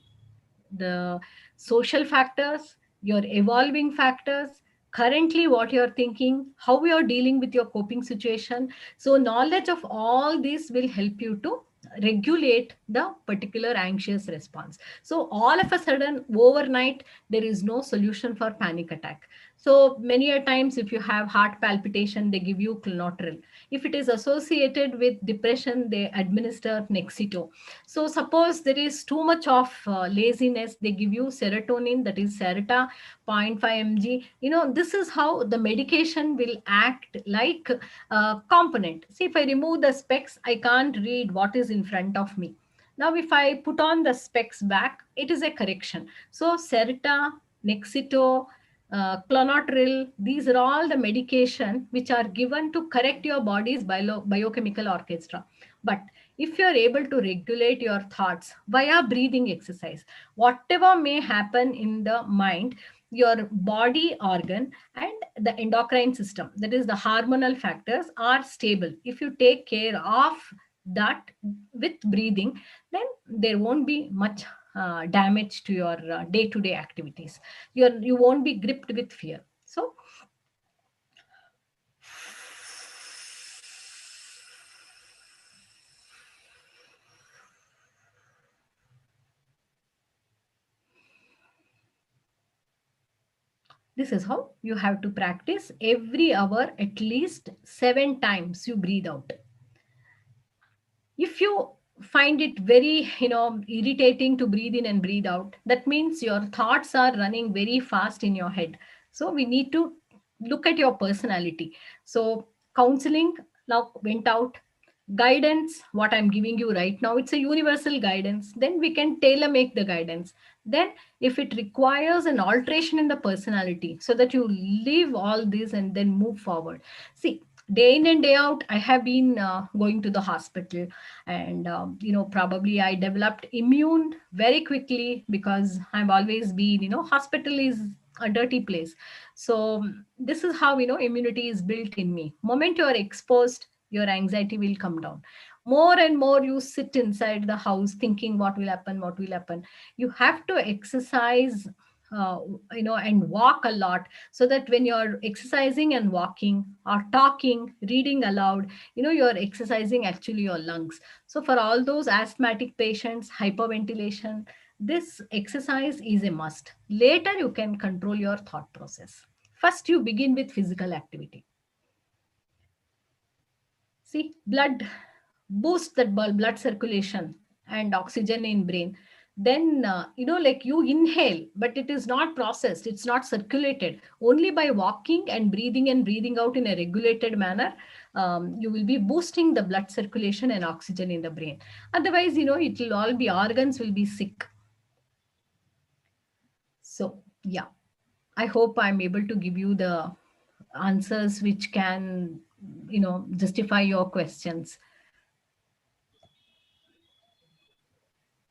the social factors, your evolving factors, currently what you're thinking, how you're dealing with your coping situation. So, knowledge of all this will help you to regulate the particular anxious response. So, all of a sudden, overnight, there is no solution for panic attack. So, many a times, if you have heart palpitation, they give you clonopin. If it is associated with depression, they administer Nexito. So suppose there is too much of laziness, they give you serotonin, that is Serata, zero point 0.5 mg. This is how the medication will act like a component. See, if I remove the specs, I can't read what is in front of me. Now, if I put on the specs back, it is a correction. So Serata, Nexito, clonopin, these are all the medication which are given to correct your body's biochemical orchestra. But if you're able to regulate your thoughts via breathing exercise, whatever may happen in the mind, your body organ and the endocrine system, that is the hormonal factors, are stable. If you take care of that with breathing, then there won't be much damage to your day-to-day activities. You won't be gripped with fear. So this is how you have to practice. Every hour, at least 7 times you breathe out. If you find it very irritating to breathe in and breathe out, that means your thoughts are running very fast in your head. So we need to look at your personality. So counseling now went out. Guidance, what I'm giving you right now, it's a universal guidance. Then we can tailor make the guidance. Then if it requires an alteration in the personality so that you leave all this and then move forward. See, day in and day out, I have been going to the hospital, and probably I developed immune very quickly, because I've always been, hospital is a dirty place. So this is how immunity is built in me. Moment you are exposed, your anxiety will come down. More and more you sit inside the house thinking what will happen, what will happen. You have to exercise, uh, and walk a lot, so that when you're exercising and walking or talking, reading aloud, you're exercising actually your lungs. So for all those asthmatic patients, hyperventilation, this exercise is a must. Later you can control your thought process. First you begin with physical activity. See, blood boost that blood circulation and oxygen in brain. Then like you inhale, but it is not processed, it's not circulated. Only by walking and breathing out in a regulated manner, you will be boosting the blood circulation and oxygen in the brain. Otherwise, it will all be, organs will be sick. So yeah, I hope I'm able to give you the answers which can justify your questions.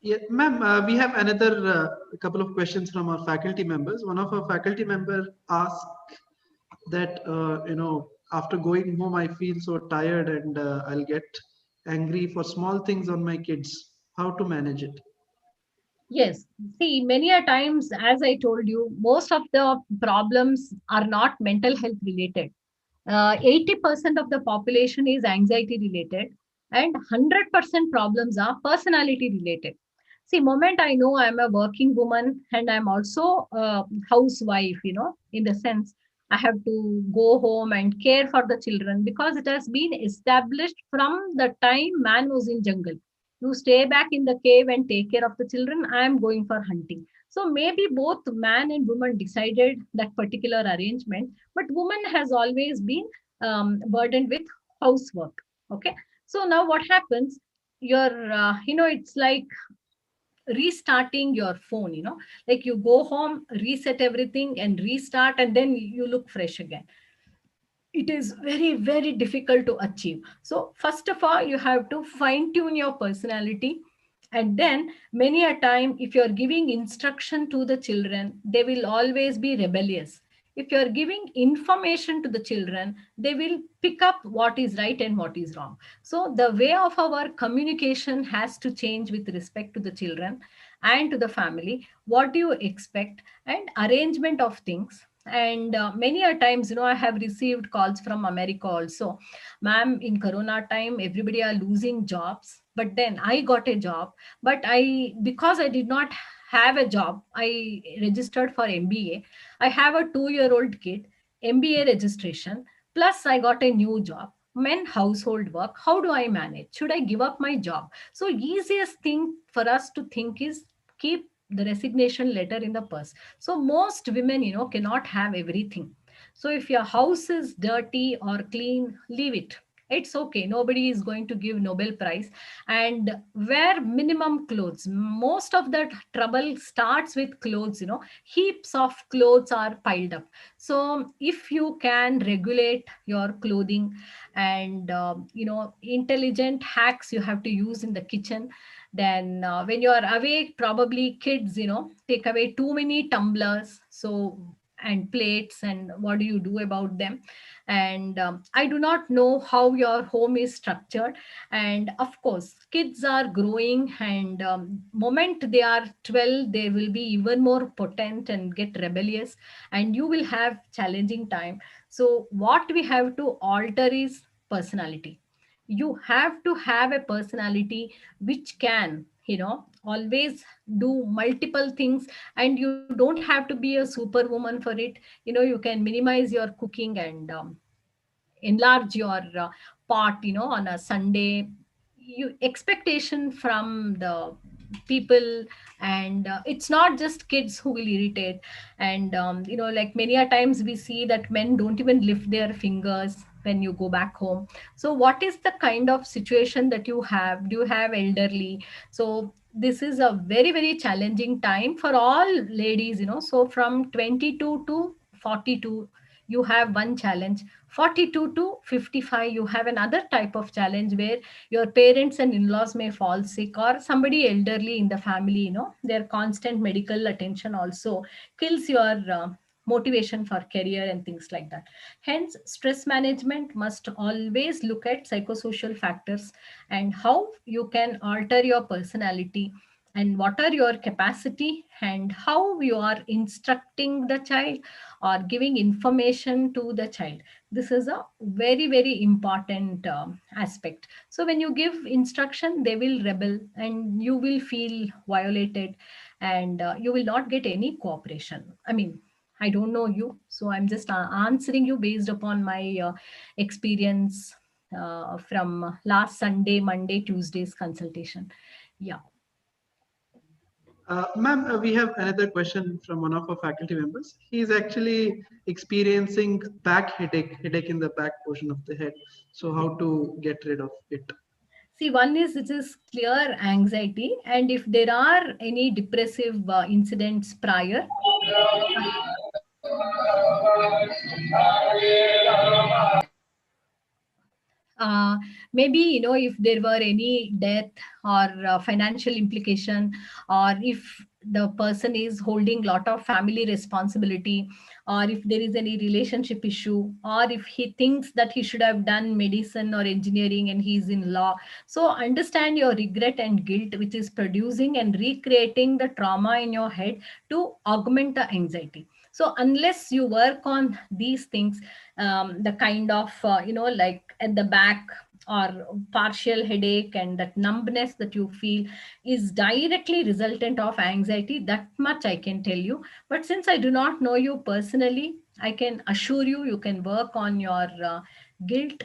Yeah, ma'am, we have another couple of questions from our faculty members. One of our faculty member asked that, after going home, I feel so tired and I'll get angry for small things on my kids. How to manage it? Yes. See, many a times, as I told you, most of the problems are not mental health related. 80% of the population is anxiety related, and 100% problems are personality related. See, moment I know I'm a working woman and I'm also a housewife, in the sense I have to go home and care for the children, because it has been established from the time man was in jungle. You stay back in the cave and take care of the children. I am going for hunting. So maybe both man and woman decided that particular arrangement, but woman has always been burdened with housework. Okay. So now what happens? It's like restarting your phone, like you go home, reset everything and restart, and then you look fresh again. It is very, very difficult to achieve. So first of all, you have to fine tune your personality. And then many a time, if you're giving instruction to the children, they will always be rebellious. If you're giving information to the children, they will pick up what is right and what is wrong. So the way of our communication has to change with respect to the children and to the family. What do you expect? And arrangement of things. And many a times, I have received calls from America also. Ma'am, in Corona time, everybody are losing jobs. But then I got a job. But because I did not have a job, I registered for MBA. I have a 2-year-old kid, MBA registration. Plus, I got a new job. Men household work. How do I manage? Should I give up my job? So easiest thing for us to think is keep the resignation letter in the purse. So most women, cannot have everything. So if your house is dirty or clean, leave it. It's okay, nobody is going to give Nobel Prize. And wear minimum clothes. Most of the trouble starts with clothes, heaps of clothes are piled up. So if you can regulate your clothing, and intelligent hacks you have to use in the kitchen, then when you are away, probably kids take away too many tumblers, so, and plates, and what do you do about them? And I do not know how your home is structured. And of course, kids are growing, and moment they are 12, they will be even more potent and get rebellious, and you will have challenging time. So what we have to alter is personality. You have to have a personality which can always do multiple things, and you don't have to be a superwoman for it. You can minimize your cooking, and enlarge your pot on a Sunday. You expectation from the people, and it's not just kids who will irritate. And like many a times we see that men don't even lift their fingers when you go back home. So what is the kind of situation that you have? Do you have elderly? So this is a very very challenging time for all ladies. So from 22 to 42, you have one challenge. 42 to 55, you have another type of challenge, where your parents and in-laws may fall sick, or somebody elderly in the family. Their constant medical attention also kills your motivation for career and things like that. Hence, stress management must always look at psychosocial factors, and how you can alter your personality, and what are your capacity, and how you are instructing the child or giving information to the child. This is a very very important aspect. So when you give instruction, they will rebel, and you will feel violated, and you will not get any cooperation. I mean, I don't know you, so I'm just answering you based upon my experience from last Sunday, Monday, Tuesday's consultation. Yeah. Ma'am, we have another question from one of our faculty members. He is actually experiencing headache in the back portion of the head. So how to get rid of it? See, one is it is clear anxiety, and if there are any depressive incidents prior, uh, maybe if there were any death, or financial implication, or if the person is holding lot of family responsibility, or if there is any relationship issue, or if he thinks that he should have done medicine or engineering and he's in law. So understand your regret and guilt, which is producing and recreating the trauma in your head to augment the anxiety. So unless you work on these things, the kind of like at the back, or partial headache, and that numbness that you feel is directly resultant of anxiety. That much I can tell you. But since I do not know you personally, I can assure you, you can work on your guilt,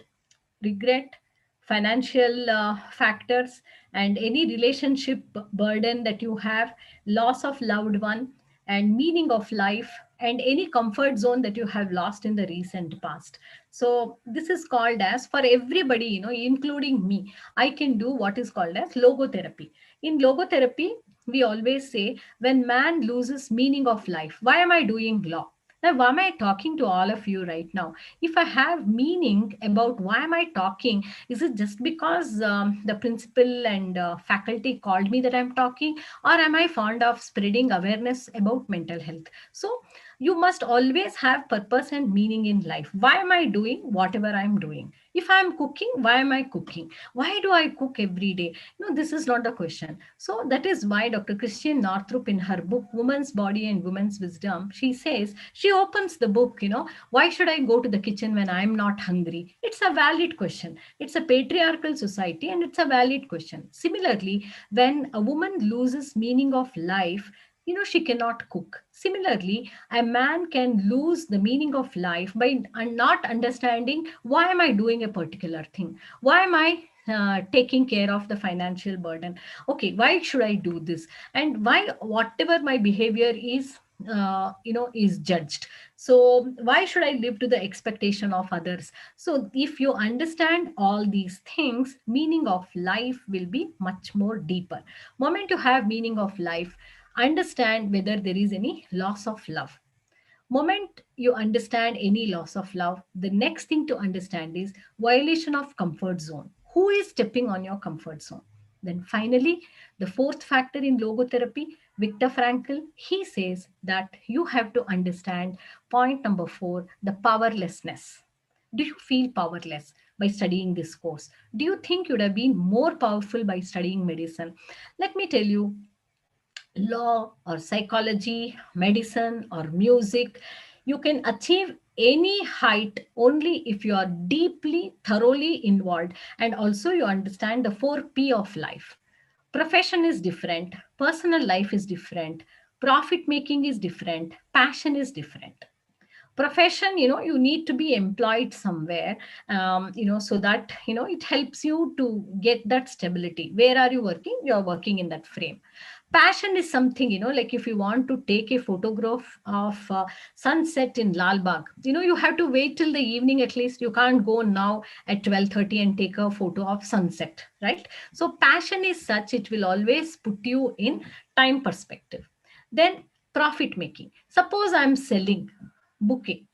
regret, financial factors, and any relationship burden that you have, loss of loved one, and meaning of life, and any comfort zone that you have lost in the recent past. So this is called as, for everybody, including me, I can do what is called as logotherapy. In logotherapy, we always say, when man loses meaning of life, why am I doing law? Now, why am I talking to all of you right now? If I have meaning about why am I talking, is it just because the principal and faculty called me that I'm talking, or am I fond of spreading awareness about mental health? So you must always have purpose and meaning in life. Why am I doing whatever I'm doing? If I'm cooking, why am I cooking? Why do I cook every day? No, this is not the question. So that is why Dr. Christian Northrup, in her book Woman's Body and Women's Wisdom, she says, she opens the book, why should I go to the kitchen when I'm not hungry? It's a valid question. It's a patriarchal society, and it's a valid question. Similarly, when a woman loses meaning of life, she cannot cook. Similarly, a man can lose the meaning of life by not understanding, why am I doing a particular thing? Why am I taking care of the financial burden? Okay, why should I do this? And why whatever my behavior is is judged. So why should I live to the expectation of others? So if you understand all these things, meaning of life will be much more deeper. Moment you have meaning of life, understand whether there is any loss of love. Moment you understand any loss of love, the next thing to understand is violation of comfort zone. Who is stepping on your comfort zone? Then finally, the fourth factor in logotherapy, Viktor Frankl, he says that you have to understand point number 4, the powerlessness. Do you feel powerless by studying this course? Do you think you would have been more powerful by studying medicine? Let me tell you, law or psychology, medicine or music, you can achieve any height only if you are deeply, thoroughly involved, and also you understand the 4P of life. Profession is different, personal life is different, profit making is different, passion is different. Profession, you need to be employed somewhere, so that it helps you to get that stability. Where are you working? You are working in that frame. Passion is something, like if you want to take a photograph of sunset in Lal Bagh, you have to wait till the evening at least. You can't go now at 12:30 and take a photo of sunset, right? So passion is such, it will always put you in time perspective. Then profit making, suppose I'm selling bouquet,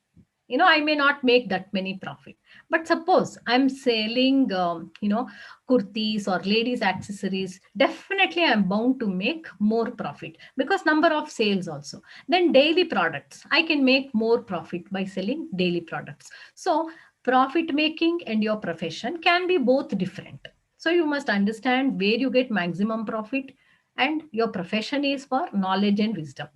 I may not make that many profit, but suppose I'm selling kurtis or ladies accessories, definitely I'm bound to make more profit because number of sales also. Then daily products, I can make more profit by selling daily products. So profit making and your profession can be both different. So you must understand where you get maximum profit, and your profession is for knowledge and wisdom.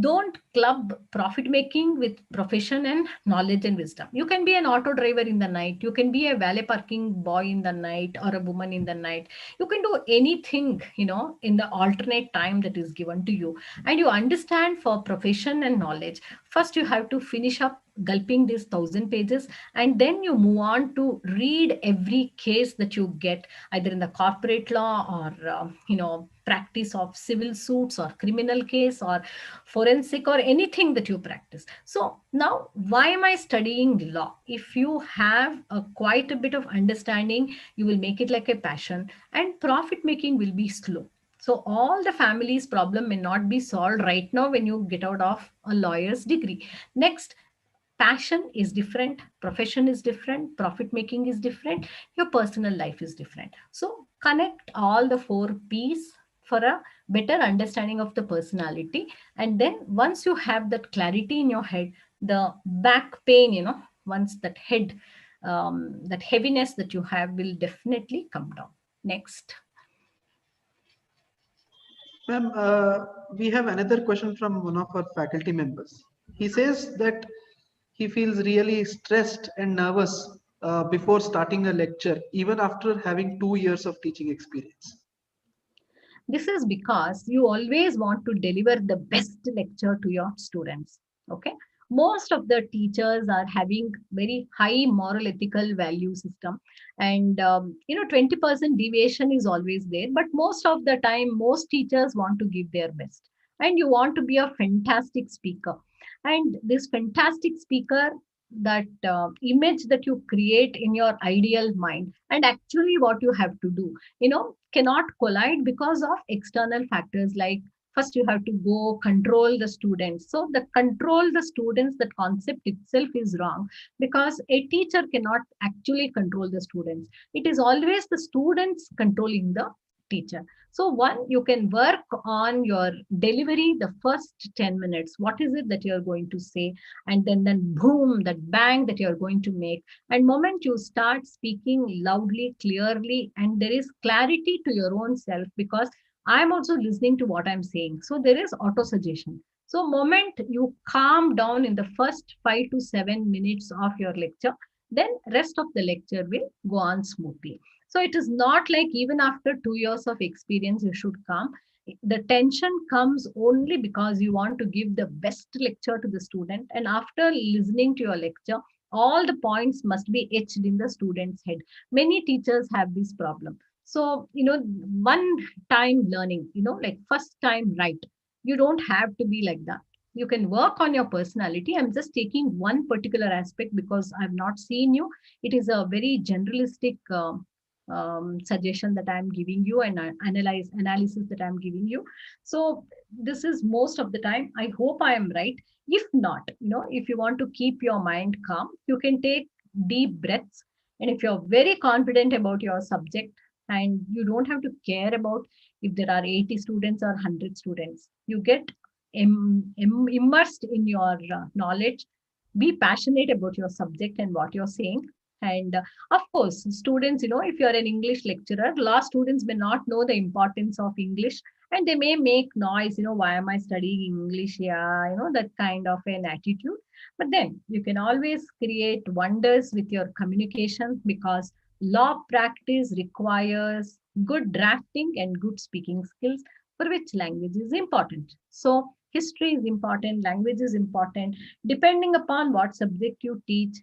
Don't club profit making with profession and knowledge and wisdom. You can be an auto driver in the night, you can be a valet parking boy in the night or a woman in the night. You can do anything, in the alternate time that is given to you. And you understand, for profession and knowledge, first you have to finish up gulping these 1,000 pages, and then you move on to read every case that you get, either in the corporate law or practice of civil suits or criminal case or forensic or anything that you practice. So now, why am I studying law? If you have quite a bit of understanding, you will make it like a passion, and profit making will be slow. So all the family's problem may not be solved right now when you get out of a lawyer's degree. Next, passion is different, profession is different, profit making is different, your personal life is different. So connect all the 4 P's for a better understanding of the personality. And then once you have that clarity in your head, the back pain, once that head, that heaviness that you have will definitely come down. Next. Ma'am, we have another question from one of our faculty members. He says that he feels really stressed and nervous before starting a lecture, even after having 2 years of teaching experience. This is because you always want to deliver the best lecture to your students. Okay. Most of the teachers are having very high moral ethical value system, and 20% deviation is always there, but most of the time most teachers want to give their best, and you want to be a fantastic speaker. And this fantastic speaker, that image that you create in your ideal mind, and actually what you have to do, cannot collide because of external factors. Like, first you have to go control the students. So the control the students, that concept itself is wrong, because a teacher cannot actually control the students. It is always the students controlling the teacher. So one, you can work on your delivery, the first 10 minutes, what is it that you're going to say, and then boom, that bang that you're going to make. And moment you start speaking loudly, clearly, and there is clarity to your own self, because I'm also listening to what I'm saying, so there is auto suggestion. So moment you calm down in the first 5 to 7 minutes of your lecture, then rest of the lecture will go on smoothly. So it is not like even after 2 years of experience you should calm. The tension comes only because you want to give the best lecture to the student, and after listening to your lecture, all the points must be etched in the student's head. Many teachers have this problem. So, one time learning, like first time right, you don't have to be like that. You can work on your personality. I'm just taking one particular aspect because I've not seen you. It is a very generalistic suggestion that I'm giving you, and analysis that I'm giving you. So this is most of the time. I hope I am right. If not, if you want to keep your mind calm, you can take deep breaths. And if you're very confident about your subject, and you don't have to care about if there are 80 students or 100 students, you get immersed in your knowledge. Be passionate about your subject and what you're saying. And of course, students, if you're an English lecturer, law students may not know the importance of English, and they may make noise, why am I studying English? Yeah, that kind of an attitude. But then you can always create wonders with your communication, because law practice requires good drafting and good speaking skills, for which language is important. So history is important, language is important. Depending upon what subject you teach,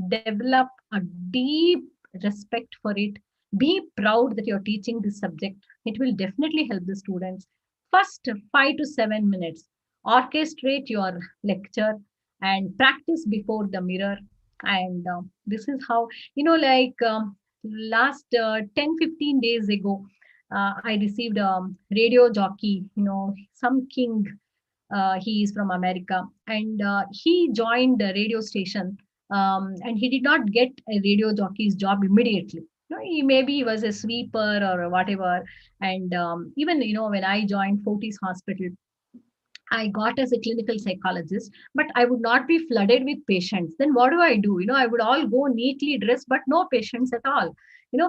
develop a deep respect for it. Be proud that you're teaching this subject. It will definitely help the students. First 5 to 7 minutes, orchestrate your lecture and practice before the mirror. And this is how, like last 10, 15 days ago, I received a radio jockey, some king. He is from America, and he joined the radio station, and he did not get a radio jockey's job immediately. He was a sweeper or whatever. And even, when I joined Fortis Hospital, I got as a clinical psychologist, but I would not be flooded with patients. Then what do I do? I would all go neatly dressed, but no patients at all.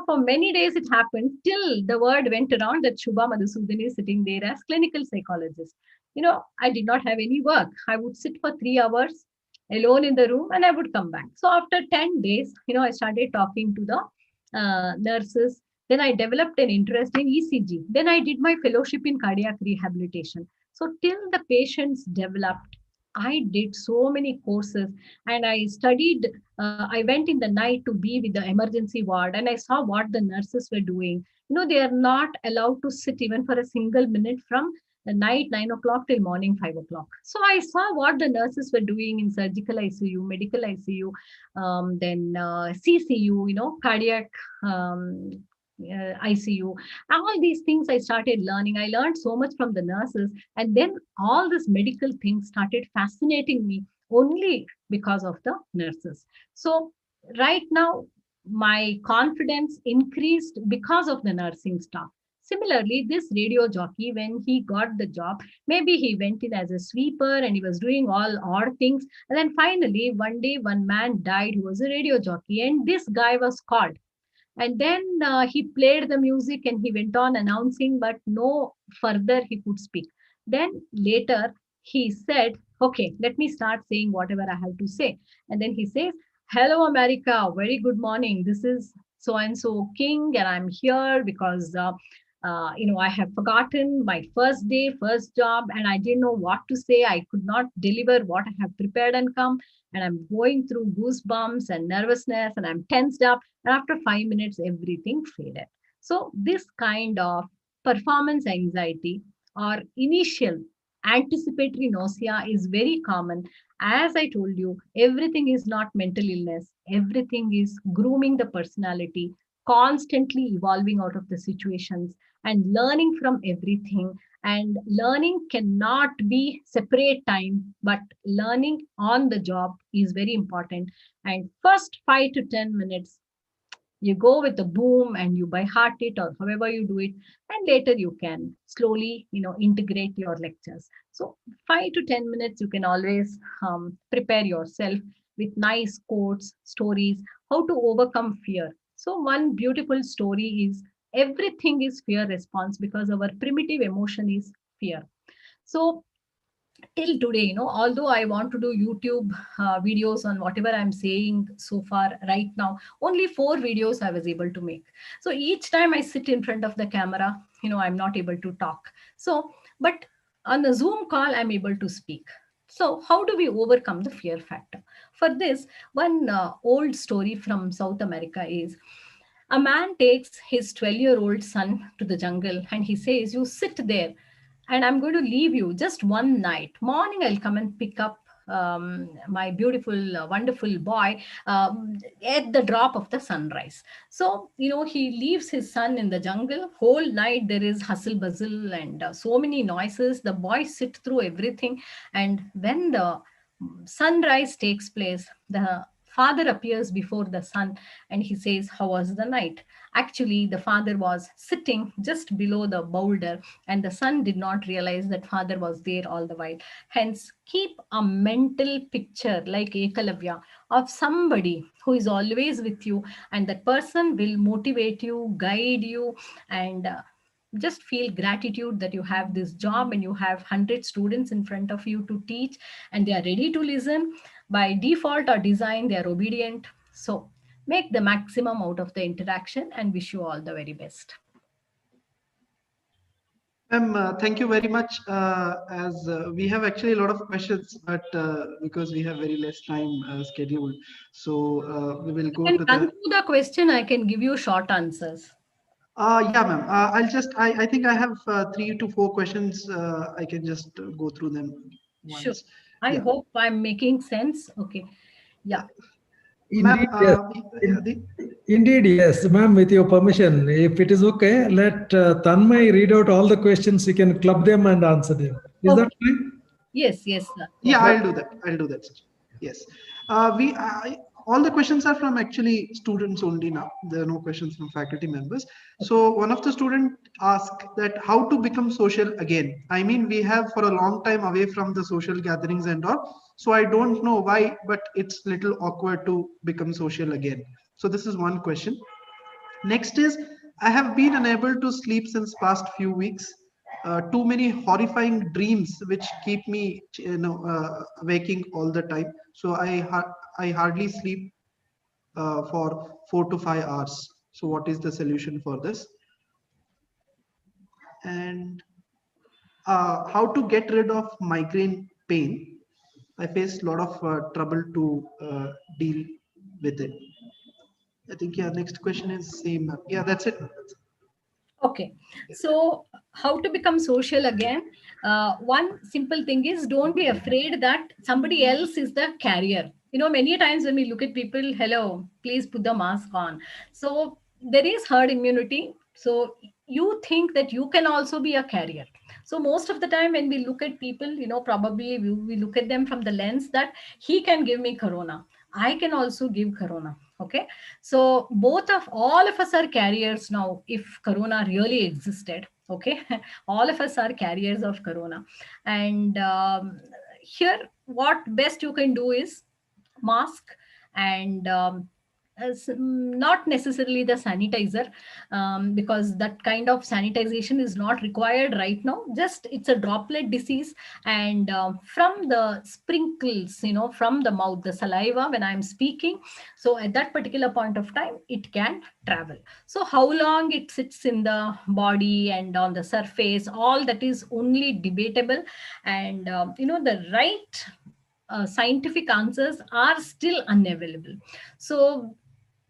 For many days it happened till the word went around that Shubha Madhusudhan is sitting there as clinical psychologist. I did not have any work. I would sit for 3 hours alone in the room and I would come back. So after 10 days, I started talking to the nurses. Then I developed an interest in ECG. Then I did my fellowship in cardiac rehabilitation. So till the patients developed, I did so many courses, and I studied. I went in the night to be with the emergency ward, and I saw what the nurses were doing. They are not allowed to sit even for a single minute from the night 9 o'clock till morning 5 o'clock. So I saw what the nurses were doing in surgical ICU, medical ICU, then CCU, cardiac ICU. All these things I started learning. I learned so much from the nurses. And then all these medical things started fascinating me only because of the nurses. So right now, my confidence increased because of the nursing staff. Similarly, this radio jockey, when he got the job, maybe he went in as a sweeper and he was doing all odd things. And then finally, one day, one man died who was a radio jockey, and this guy was called. And then he played the music and he went on announcing, but no further he could speak. Then later he said, okay, let me start saying whatever I have to say. And then he says, hello, America, very good morning. This is so and so King, and I'm here because I have forgotten my first day, first job, and I didn't know what to say. I could not deliver what I have prepared and come, and I'm going through goosebumps and nervousness, and I'm tensed up. And after 5 minutes, everything faded. So this kind of performance anxiety or initial anticipatory nausea is very common. As I told you, everything is not mental illness. Everything is grooming the personality, constantly evolving out of the situations and learning from everything. And learning cannot be separate time, but learning on the job is very important. And first 5 to 10 minutes, you go with the boom and you by heart it or however you do it, and later you can slowly integrate your lectures. So 5 to 10 minutes you can always prepare yourself with nice quotes, stories, how to overcome fear. So one beautiful story is, everything is fear response because our primitive emotion is fear. So till today, although I want to do YouTube videos on whatever I'm saying so far, right now only 4 videos I was able to make. So each time I sit in front of the camera, I'm not able to talk. So but on the Zoom call I'm able to speak. So how do we overcome the fear factor? For this, one old story from South America is, a man takes his 12-year-old son to the jungle and he says, you sit there and I'm going to leave you just one night. Morning, I'll come and pick up my beautiful, wonderful boy at the drop of the sunrise. So, he leaves his son in the jungle. Whole night there is hustle bustle and so many noises. The boys sit through everything. And when the sunrise takes place, the father appears before the son and he says, "How was the night?" Actually, the father was sitting just below the boulder, and the son did not realize that father was there all the while. Hence, keep a mental picture like Ekalavya of somebody who is always with you, and that person will motivate you, guide you, and just feel gratitude that you have this job and you have 100 students in front of you to teach, and they are ready to listen. By default or design, they are obedient. So make the maximum out of the interaction and wish you all the very best. Ma'am, thank you very much. As we have actually a lot of questions, but because we have very less time scheduled, so we will You go can to run the. through the question, I can give you short answers. Yeah, ma'am. I think I have 3 to 4 questions. I can just go through them Sure. once. I Yeah, hope I'm making sense. Okay. yeah. Yeah. Ma'am, Indeed, yes. yeah, Indeed, yes, ma'am. With your permission, if it is okay, let Tanmay read out all the questions. You can club them and answer them. Is that Okay. fine? Yes, yes, sir. yeah, Yes. I'll do that. I'll do that, sir. Yes. All the questions are from actually students only now. There are no questions from faculty members. Okay. So one of the student asked that how to become social again. I mean, we have for a long time away from the social gatherings and all. So I don't know why, but it's little awkward to become social again. So this is one question. Next is, I have been unable to sleep since past few weeks. Too many horrifying dreams which keep me, waking all the time. So I hardly sleep for 4 to 5 hours. So what is the solution for this? And how to get rid of migraine pain? I face a lot of trouble to deal with it. I think, yeah. Next question is same. Yeah, that's it. Okay. So, how to become social again? One simple thing is, don't be afraid that somebody else is the carrier. Many times when we look at people, hello, please put the mask on. So, there is herd immunity. So, you think that you can also be a carrier. So, most of the time when we look at people, probably we look at them from the lens that he can give me corona. I can also give corona. Okay. So both of all of us are carriers now. If corona really existed, okay, all of us are carriers of corona. And here, what best you can do is mask and not necessarily the sanitizer, because that kind of sanitization is not required right now. Just it's a droplet disease, and from the sprinkles, from the mouth, the saliva when I'm speaking, so at that particular point of time it can travel. So how long it sits in the body and on the surface, all that is only debatable. And the right scientific answers are still unavailable. So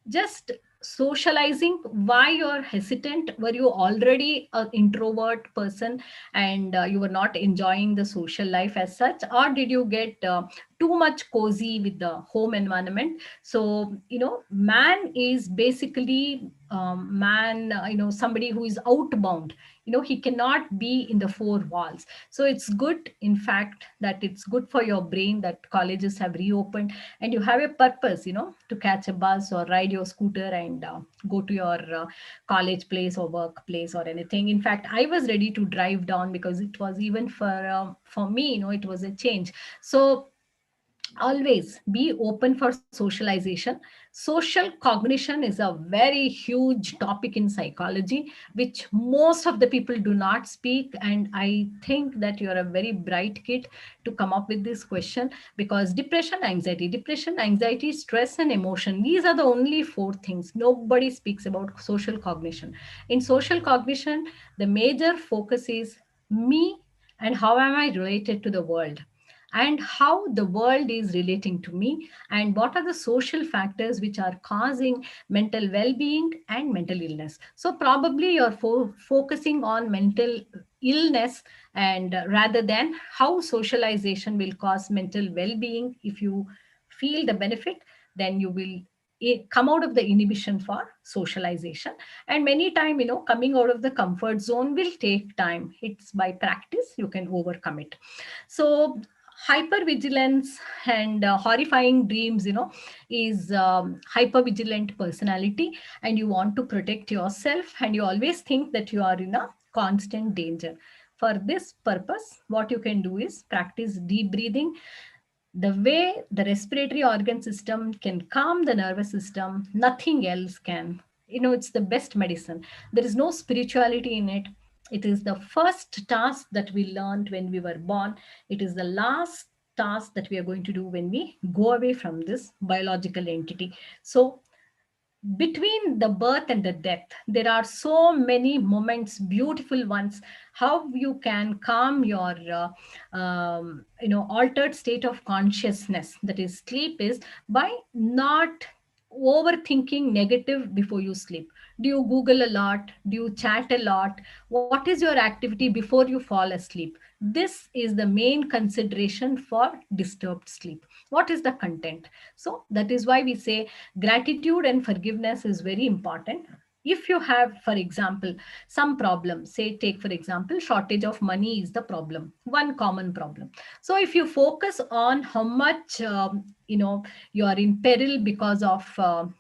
just socializing, why you're hesitant? Were you already an introvert person and you were not enjoying the social life as such, or did you get too much cozy with the home environment? So man is basically man, somebody who is outbound. He cannot be in the four walls. So it's good, in fact, that it's good for your brain that colleges have reopened and you have a purpose, to catch a bus or ride your scooter and go to your college place or workplace or anything. In fact, I was ready to drive down because it was, even for me, it was a change. So always be open for socialization. Social cognition is a very huge topic in psychology, which most of the people do not speak. And I think that you're a very bright kid to come up with this question, because depression, anxiety, stress, and emotion, these are the only four things. Nobody speaks about social cognition. In social cognition, the major focus is me and how am I related to the world. and how the world is relating to me, and what are the social factors which are causing mental well-being and mental illness. So probably you're focusing on mental illness, and rather than how socialization will cause mental well-being. If you feel the benefit, then you will come out of the inhibition for socialization. And many time, coming out of the comfort zone will take time. It's by practice you can overcome it. So hypervigilance and horrifying dreams, is hypervigilant personality, and you want to protect yourself, and you always think that you are in a constant danger. For this purpose, what you can do is practice deep breathing. The way the respiratory organ system can calm the nervous system, nothing else can. It's the best medicine. There is no spirituality in it. It is the first task that we learned when we were born. It is the last task that we are going to do when we go away from this biological entity. So between the birth and the death, there are so many moments, beautiful ones. How you can calm your altered state of consciousness, that is sleep, is by not overthinking negative before you sleep. Do you Google a lot? Do you chat a lot? What is your activity before you fall asleep? This is the main consideration for disturbed sleep. What is the content? So that is why we say gratitude and forgiveness is very important. If you have, for example, some problem, say, take for example, shortage of money is the problem, one common problem. So if you focus on how much you are in peril because of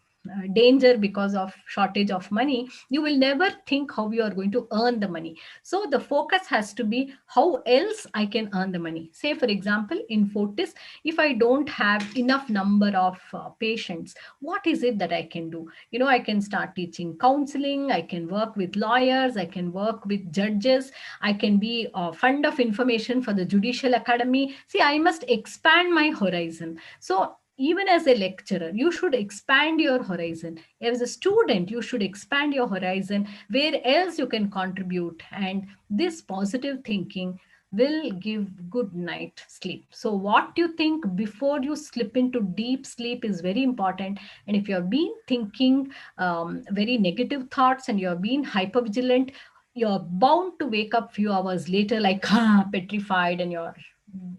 danger, because of shortage of money, you will never think how you are going to earn the money. So the focus has to be how else I can earn the money. Say for example, in Fortis, if I don't have enough number of patients, what is it that I can do? I can start teaching counseling, I can work with lawyers, I can work with judges, I can be a fund of information for the judicial academy. See, I must expand my horizon. So even as a lecturer, you should expand your horizon. As a student, you should expand your horizon, where else you can contribute. And this positive thinking will give good night sleep. So what you think before you slip into deep sleep is very important. And if you have been thinking very negative thoughts and you have been hypervigilant, you're bound to wake up few hours later like petrified, and you're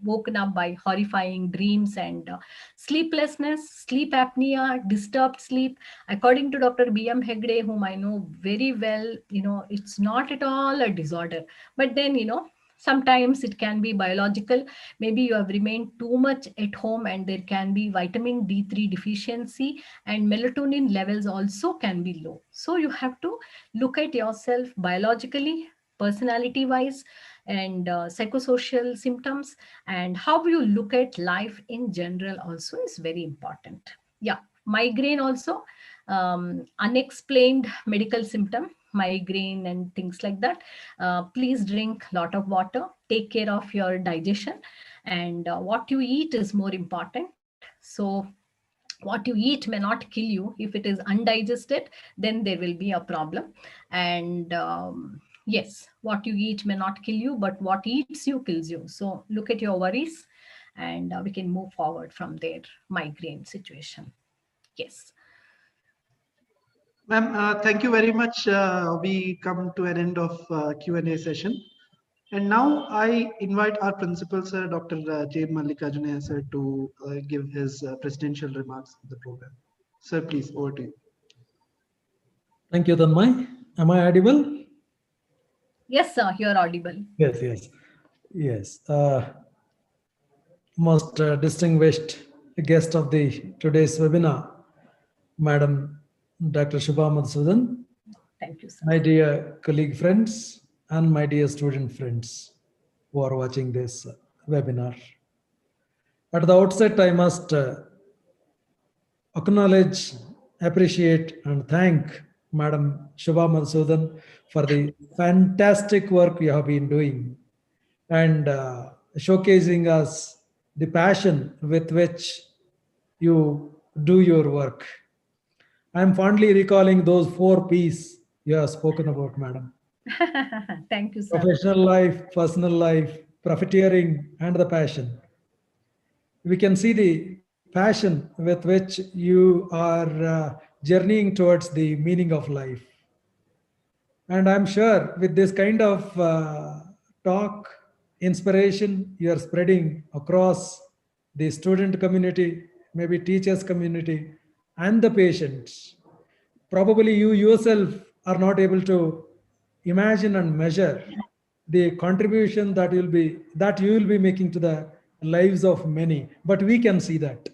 woken up by horrifying dreams and sleeplessness, sleep apnea, disturbed sleep. According to Dr. B.M. Hegde, whom I know very well, it's not at all a disorder. But then, sometimes it can be biological. Maybe you have remained too much at home, and there can be vitamin D3 deficiency, and melatonin levels also can be low. So you have to look at yourself biologically, personality wise, and psychosocial symptoms, and how you look at life in general also is very important. Yeah, migraine also, unexplained medical symptom, migraine and things like that. Please drink a lot of water, take care of your digestion, and what you eat is more important. So what you eat may not kill you. If it is undigested, then there will be a problem. And yes, what you eat may not kill you, but what eats you kills you. So look at your worries, and we can move forward from there. Migraine situation. Yes. Ma'am, thank you very much. We come to an end of Q&A session. And now I invite our principal, sir, Dr. J. Mallikarjuna, sir, to give his presidential remarks of the program. Sir, please, over to you. Thank you, Tanmay. Am I audible? Yes, sir, you're audible. Yes, yes, yes. Most distinguished guest of the today's webinar, Madam Dr. Shubha Madhusudhan, Thank you, sir. my dear colleague friends, and my dear student friends who are watching this webinar. At the outset, I must acknowledge, appreciate, and thank Madam Shubha Madhusudhan for the fantastic work you have been doing, and showcasing us the passion with which you do your work. I'm fondly recalling those 4 P's you have spoken about, madam. Thank you, sir. Professional life, personal life, profiteering, and the passion. we can see the passion with which you are journeying towards the meaning of life. And I'm sure with this kind of talk, inspiration you are spreading across the student community, maybe teachers community, and the patients. Probably you yourself are not able to imagine and measure the contribution that you will be making to the lives of many. But we can see that.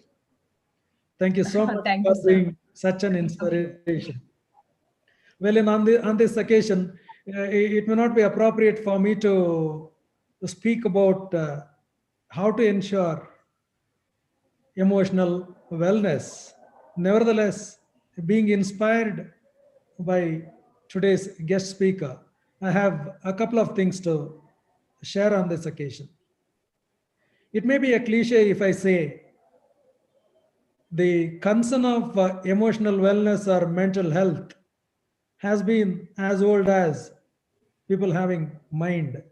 Thank you so much Thank for you, sir. being such an inspiration. Well, on this occasion, it may not be appropriate for me to speak about how to ensure emotional wellness. Nevertheless, being inspired by today's guest speaker, I have a couple of things to share on this occasion. It may be a cliche if I say the concern of emotional wellness or mental health has been as old as people having mind.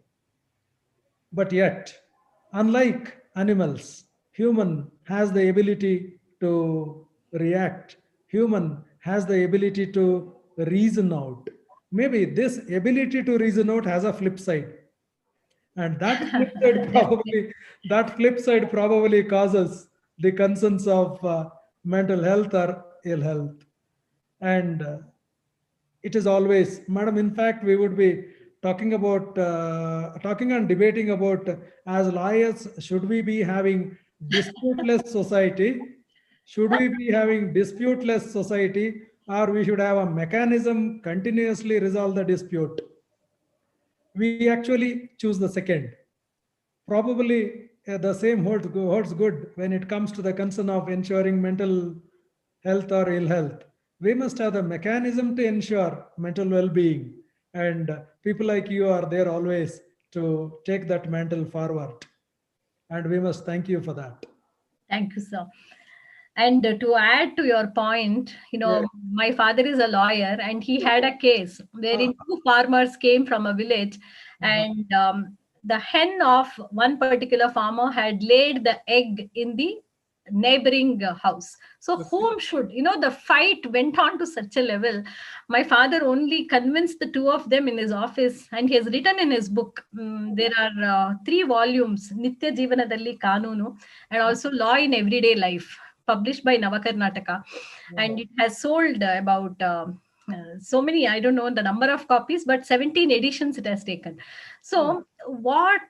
But yet, unlike animals, human has the ability to react. Human has the ability to reason out. Maybe this ability to reason out has a flip side. And Definitely. that flip side probably causes the concerns of mental health or ill health. And it is always, madam, in fact we would be talking and debating about, as lawyers, should we be having disputeless society, should we be having disputeless society, or we should have a mechanism continuously resolve the dispute. We actually choose the second. Probably the same holds good when it comes to the concern of ensuring mental health or ill health. We must have the mechanism to ensure mental well-being, and people like you are there always to take that mantle forward. And we must thank you for that. Thank you, sir. And to add to your point, Yeah. my father is a lawyer, and he had a case wherein two farmers came from a village, and the hen of one particular farmer had laid the egg in the neighboring house. So Okay. whom should, the fight went on to such a level. My father only convinced the two of them in his office, and he has written in his book. There are 3 volumes, Nitya Jeevanadalli Kanunu, and also Law in Everyday Life, published by Navakarnataka, and Wow. it has sold about so many, I don't know the number of copies, but 17 editions it has taken. Oh. So what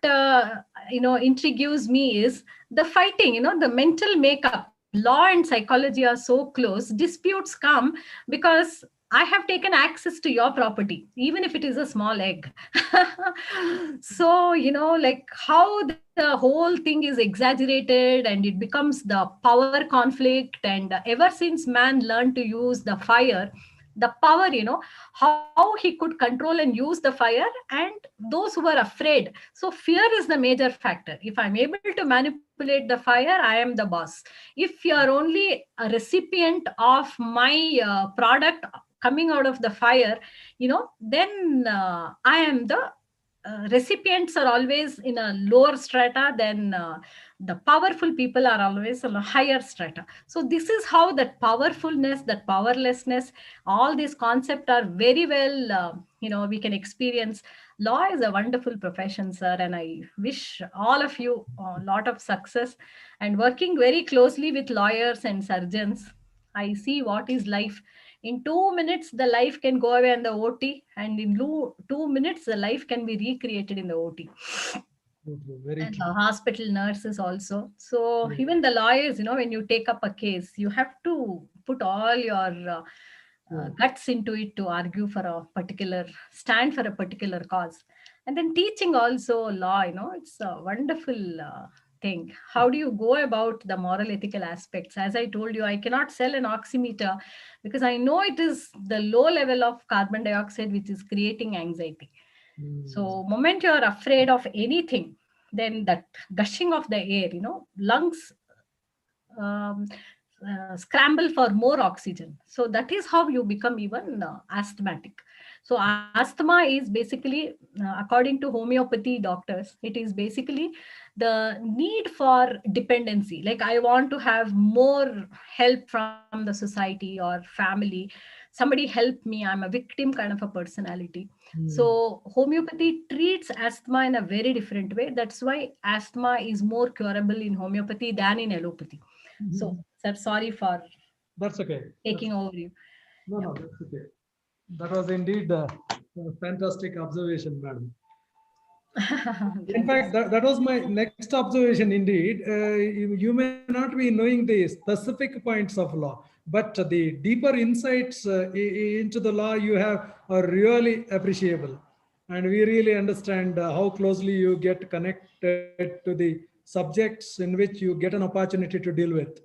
intrigues me is the fighting, the mental makeup. Law and psychology are so close. Disputes come because I have taken access to your property, even if it is a small egg. So, like how the whole thing is exaggerated and it becomes the power conflict. And ever since man learned to use the fire, the power, how he could control and use the fire, and those who were afraid. So, fear is the major factor. If I'm able to manipulate the fire, I am the boss. If you're only a recipient of my product coming out of the fire, then I am the recipients are always in a lower strata, than the powerful people are always on a higher strata. So this is how that powerfulness, that powerlessness, all these concepts are very well we can experience. Law is a wonderful profession, sir, and I wish all of you a lot of success. And working very closely with lawyers and surgeons, I see what is life. In 2 minutes, the life can go away in the OT, and in 2 minutes, the life can be recreated in the OT. True, true, very And true. hospital nurses also. So Yeah. even the lawyers, when you take up a case, you have to put all your Yeah. guts into it to argue for a particular stand for a particular cause. And then teaching also law, it's a wonderful thing. How do you go about the moral ethical aspects? As I told you, I cannot sell an oximeter because I know it is the low level of carbon dioxide which is creating anxiety. Mm. So, moment you are afraid of anything, then that gushing of the air, lungs um, scramble for more oxygen. So that is how you become even asthmatic. So asthma is basically, according to homeopathy doctors, it is basically the need for dependency. Like I want to have more help from the society or family. Somebody help me. I'm a victim kind of a personality. So homeopathy treats asthma in a very different way. That's why asthma is more curable in homeopathy than in allopathy. So, sir, sorry for That's okay. taking over you. No, no, that's okay. That was indeed a fantastic observation, madam. In fact, that was my next observation indeed. You may not be knowing the specific points of law, but the deeper insights into the law you have are really appreciable. And we really understand how closely you get connected to the subjects in which you get an opportunity to deal with.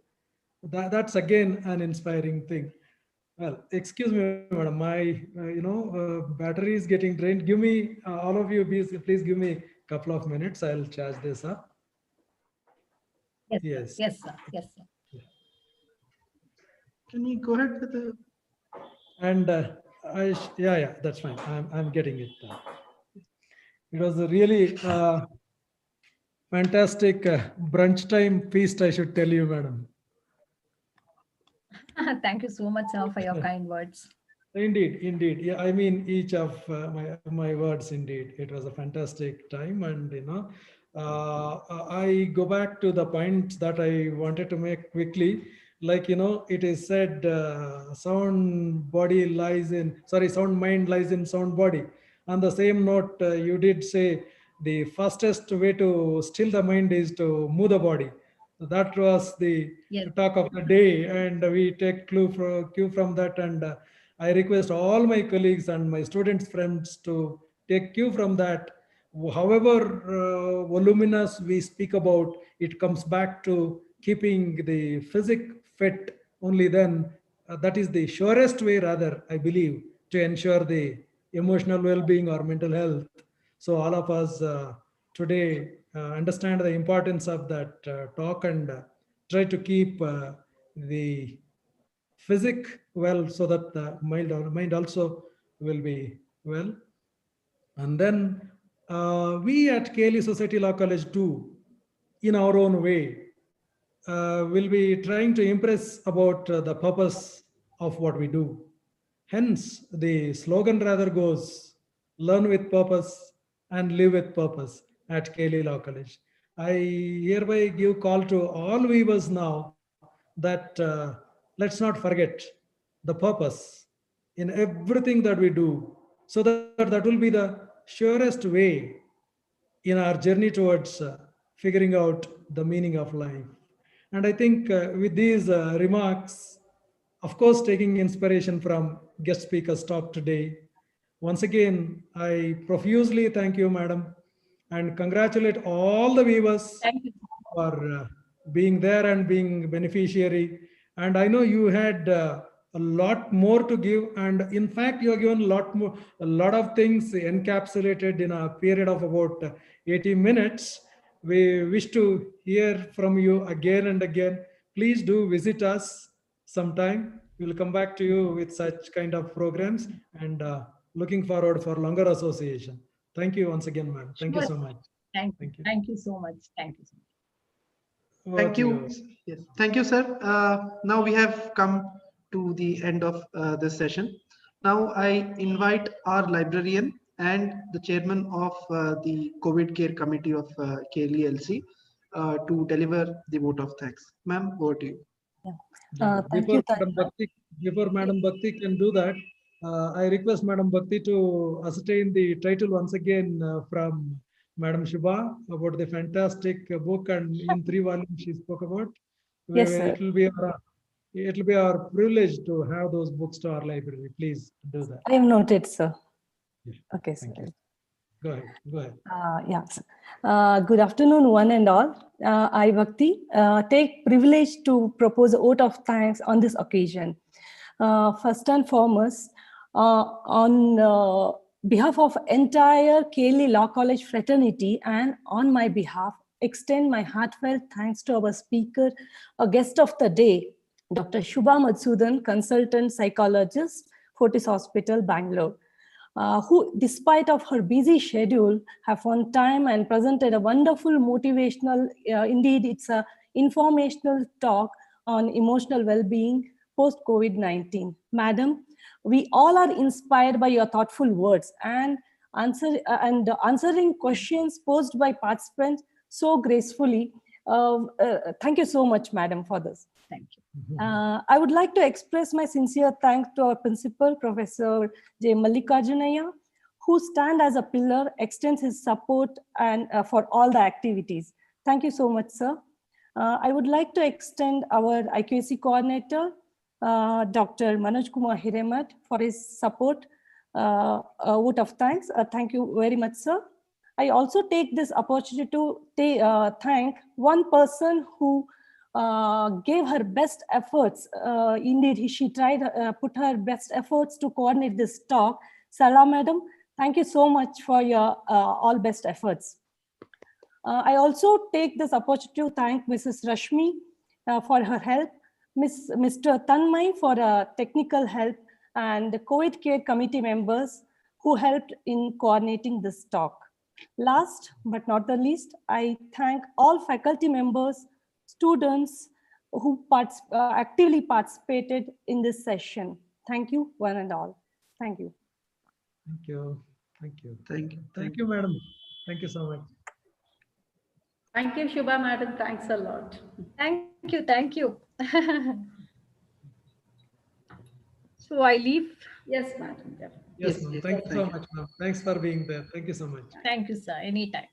That's again an inspiring thing. Well, excuse me, madam. My battery is getting drained. Give me all of you, please give me a couple of minutes. I'll charge this up. Yes, sir. Yes. Yes, sir. Yes, sir. Can we go ahead with the? And yeah, that's fine. I'm getting it. It was a really fantastic brunch time feast, I should tell you, madam. Thank you so much, sir, for your kind words. Indeed, indeed. Yeah, I mean each of my words. Indeed, it was a fantastic time, and I go back to the point that I wanted to make quickly. Like it is said, sound mind lies in sound body. On the same note, you did say the fastest way to still the mind is to move the body. That was the Yes. talk of the day, and we take cue from that. And I request all my colleagues and my students friends to take cue from that. However voluminous we speak about, it comes back to keeping the physic fit. Only then that is the surest way, rather, I believe, to ensure the emotional well-being or mental health. So all of us today understand the importance of that talk, and try to keep the physic well, so that the mind also will be well. And then we at KLE Society Law College do, in our own way, will be trying to impress about the purpose of what we do. Hence, the slogan rather goes, learn with purpose and live with purpose at KLE Law College. I hereby give call to all viewers now that let's not forget the purpose in everything that we do, so that will be the surest way in our journey towards figuring out the meaning of life. And I think with these remarks, of course, taking inspiration from guest speakers talk today, once again, I profusely thank you, madam, and congratulate all the viewers Thank you. for being there and being beneficiary. And I know you had a lot more to give, and in fact you have given a lot of things encapsulated in a period of about 80 minutes. We wish to hear from you again and again. Please do visit us sometime. We'll come back to you with such kind of programs, and looking forward for longer association. Thank you once again, ma'am. Thank you Sure. so much. Thank you. Thank you. Thank you so much. Thank you so much. Thank you. Yes, thank you, sir. Now we have come to the end of this session. Now I invite our librarian and the chairman of the COVID Care Committee of KLELC to deliver the vote of thanks. Ma'am, over to you. Thank you. Before Madam Bhakti can do that, I request Madam Bhakti to ascertain the title once again from Madam Shubha about the fantastic book, and in 3 volumes she spoke about. Yes, sir. It will be our privilege to have those books to our library. Please do that. I have noted, sir. Yeah, Okay, sir. thank you. Go ahead. Go ahead. Yes. Good afternoon, one and all. I, Bhakti, take privilege to propose a vote of thanks on this occasion. First and foremost, on behalf of entire KLE Law College fraternity, and on my behalf, extend my heartfelt thanks to our speaker, a guest of the day, Dr. Shubha Madhusudhan, consultant psychologist, Fortis Hospital, Bangalore. who, despite of her busy schedule, have found time and presented a wonderful motivational, indeed it's a informational talk on emotional well-being post-COVID-19. Madam, we all are inspired by your thoughtful words and answering questions posed by participants so gracefully. Thank you so much, Madam, for this. Thank you. I would like to express my sincere thanks to our principal, Professor J. Mallikarjunaya, who stand as a pillar, extends his support and for all the activities. Thank you so much, sir. I would like to extend our IQAC coordinator, Dr. Manoj Kumar Hiremat, for his support. Vote of thanks. Thank you very much, sir. I also take this opportunity to thank one person who gave her best efforts. Indeed, she tried, put her best efforts to coordinate this talk. Sarla Madam, thank you so much for your all best efforts. I also take this opportunity to thank Mrs. Rashmi for her help, Mr. Tanmay for technical help, and the COVID Care Committee members who helped in coordinating this talk. Last but not the least, I thank all faculty members, students who actively participated in this session. Thank you, one and all. Thank you. Thank you. Thank you. Thank you. Thank you, madam. Thank you so much. Thank you, Shubha Madam. Thanks a lot. Thank you. Thank you. So I leave. Yes, Madam. Yes, ma'am. Thank you so much, ma'am. Thanks for being there. Thank you so much. Thank you, sir. Anytime.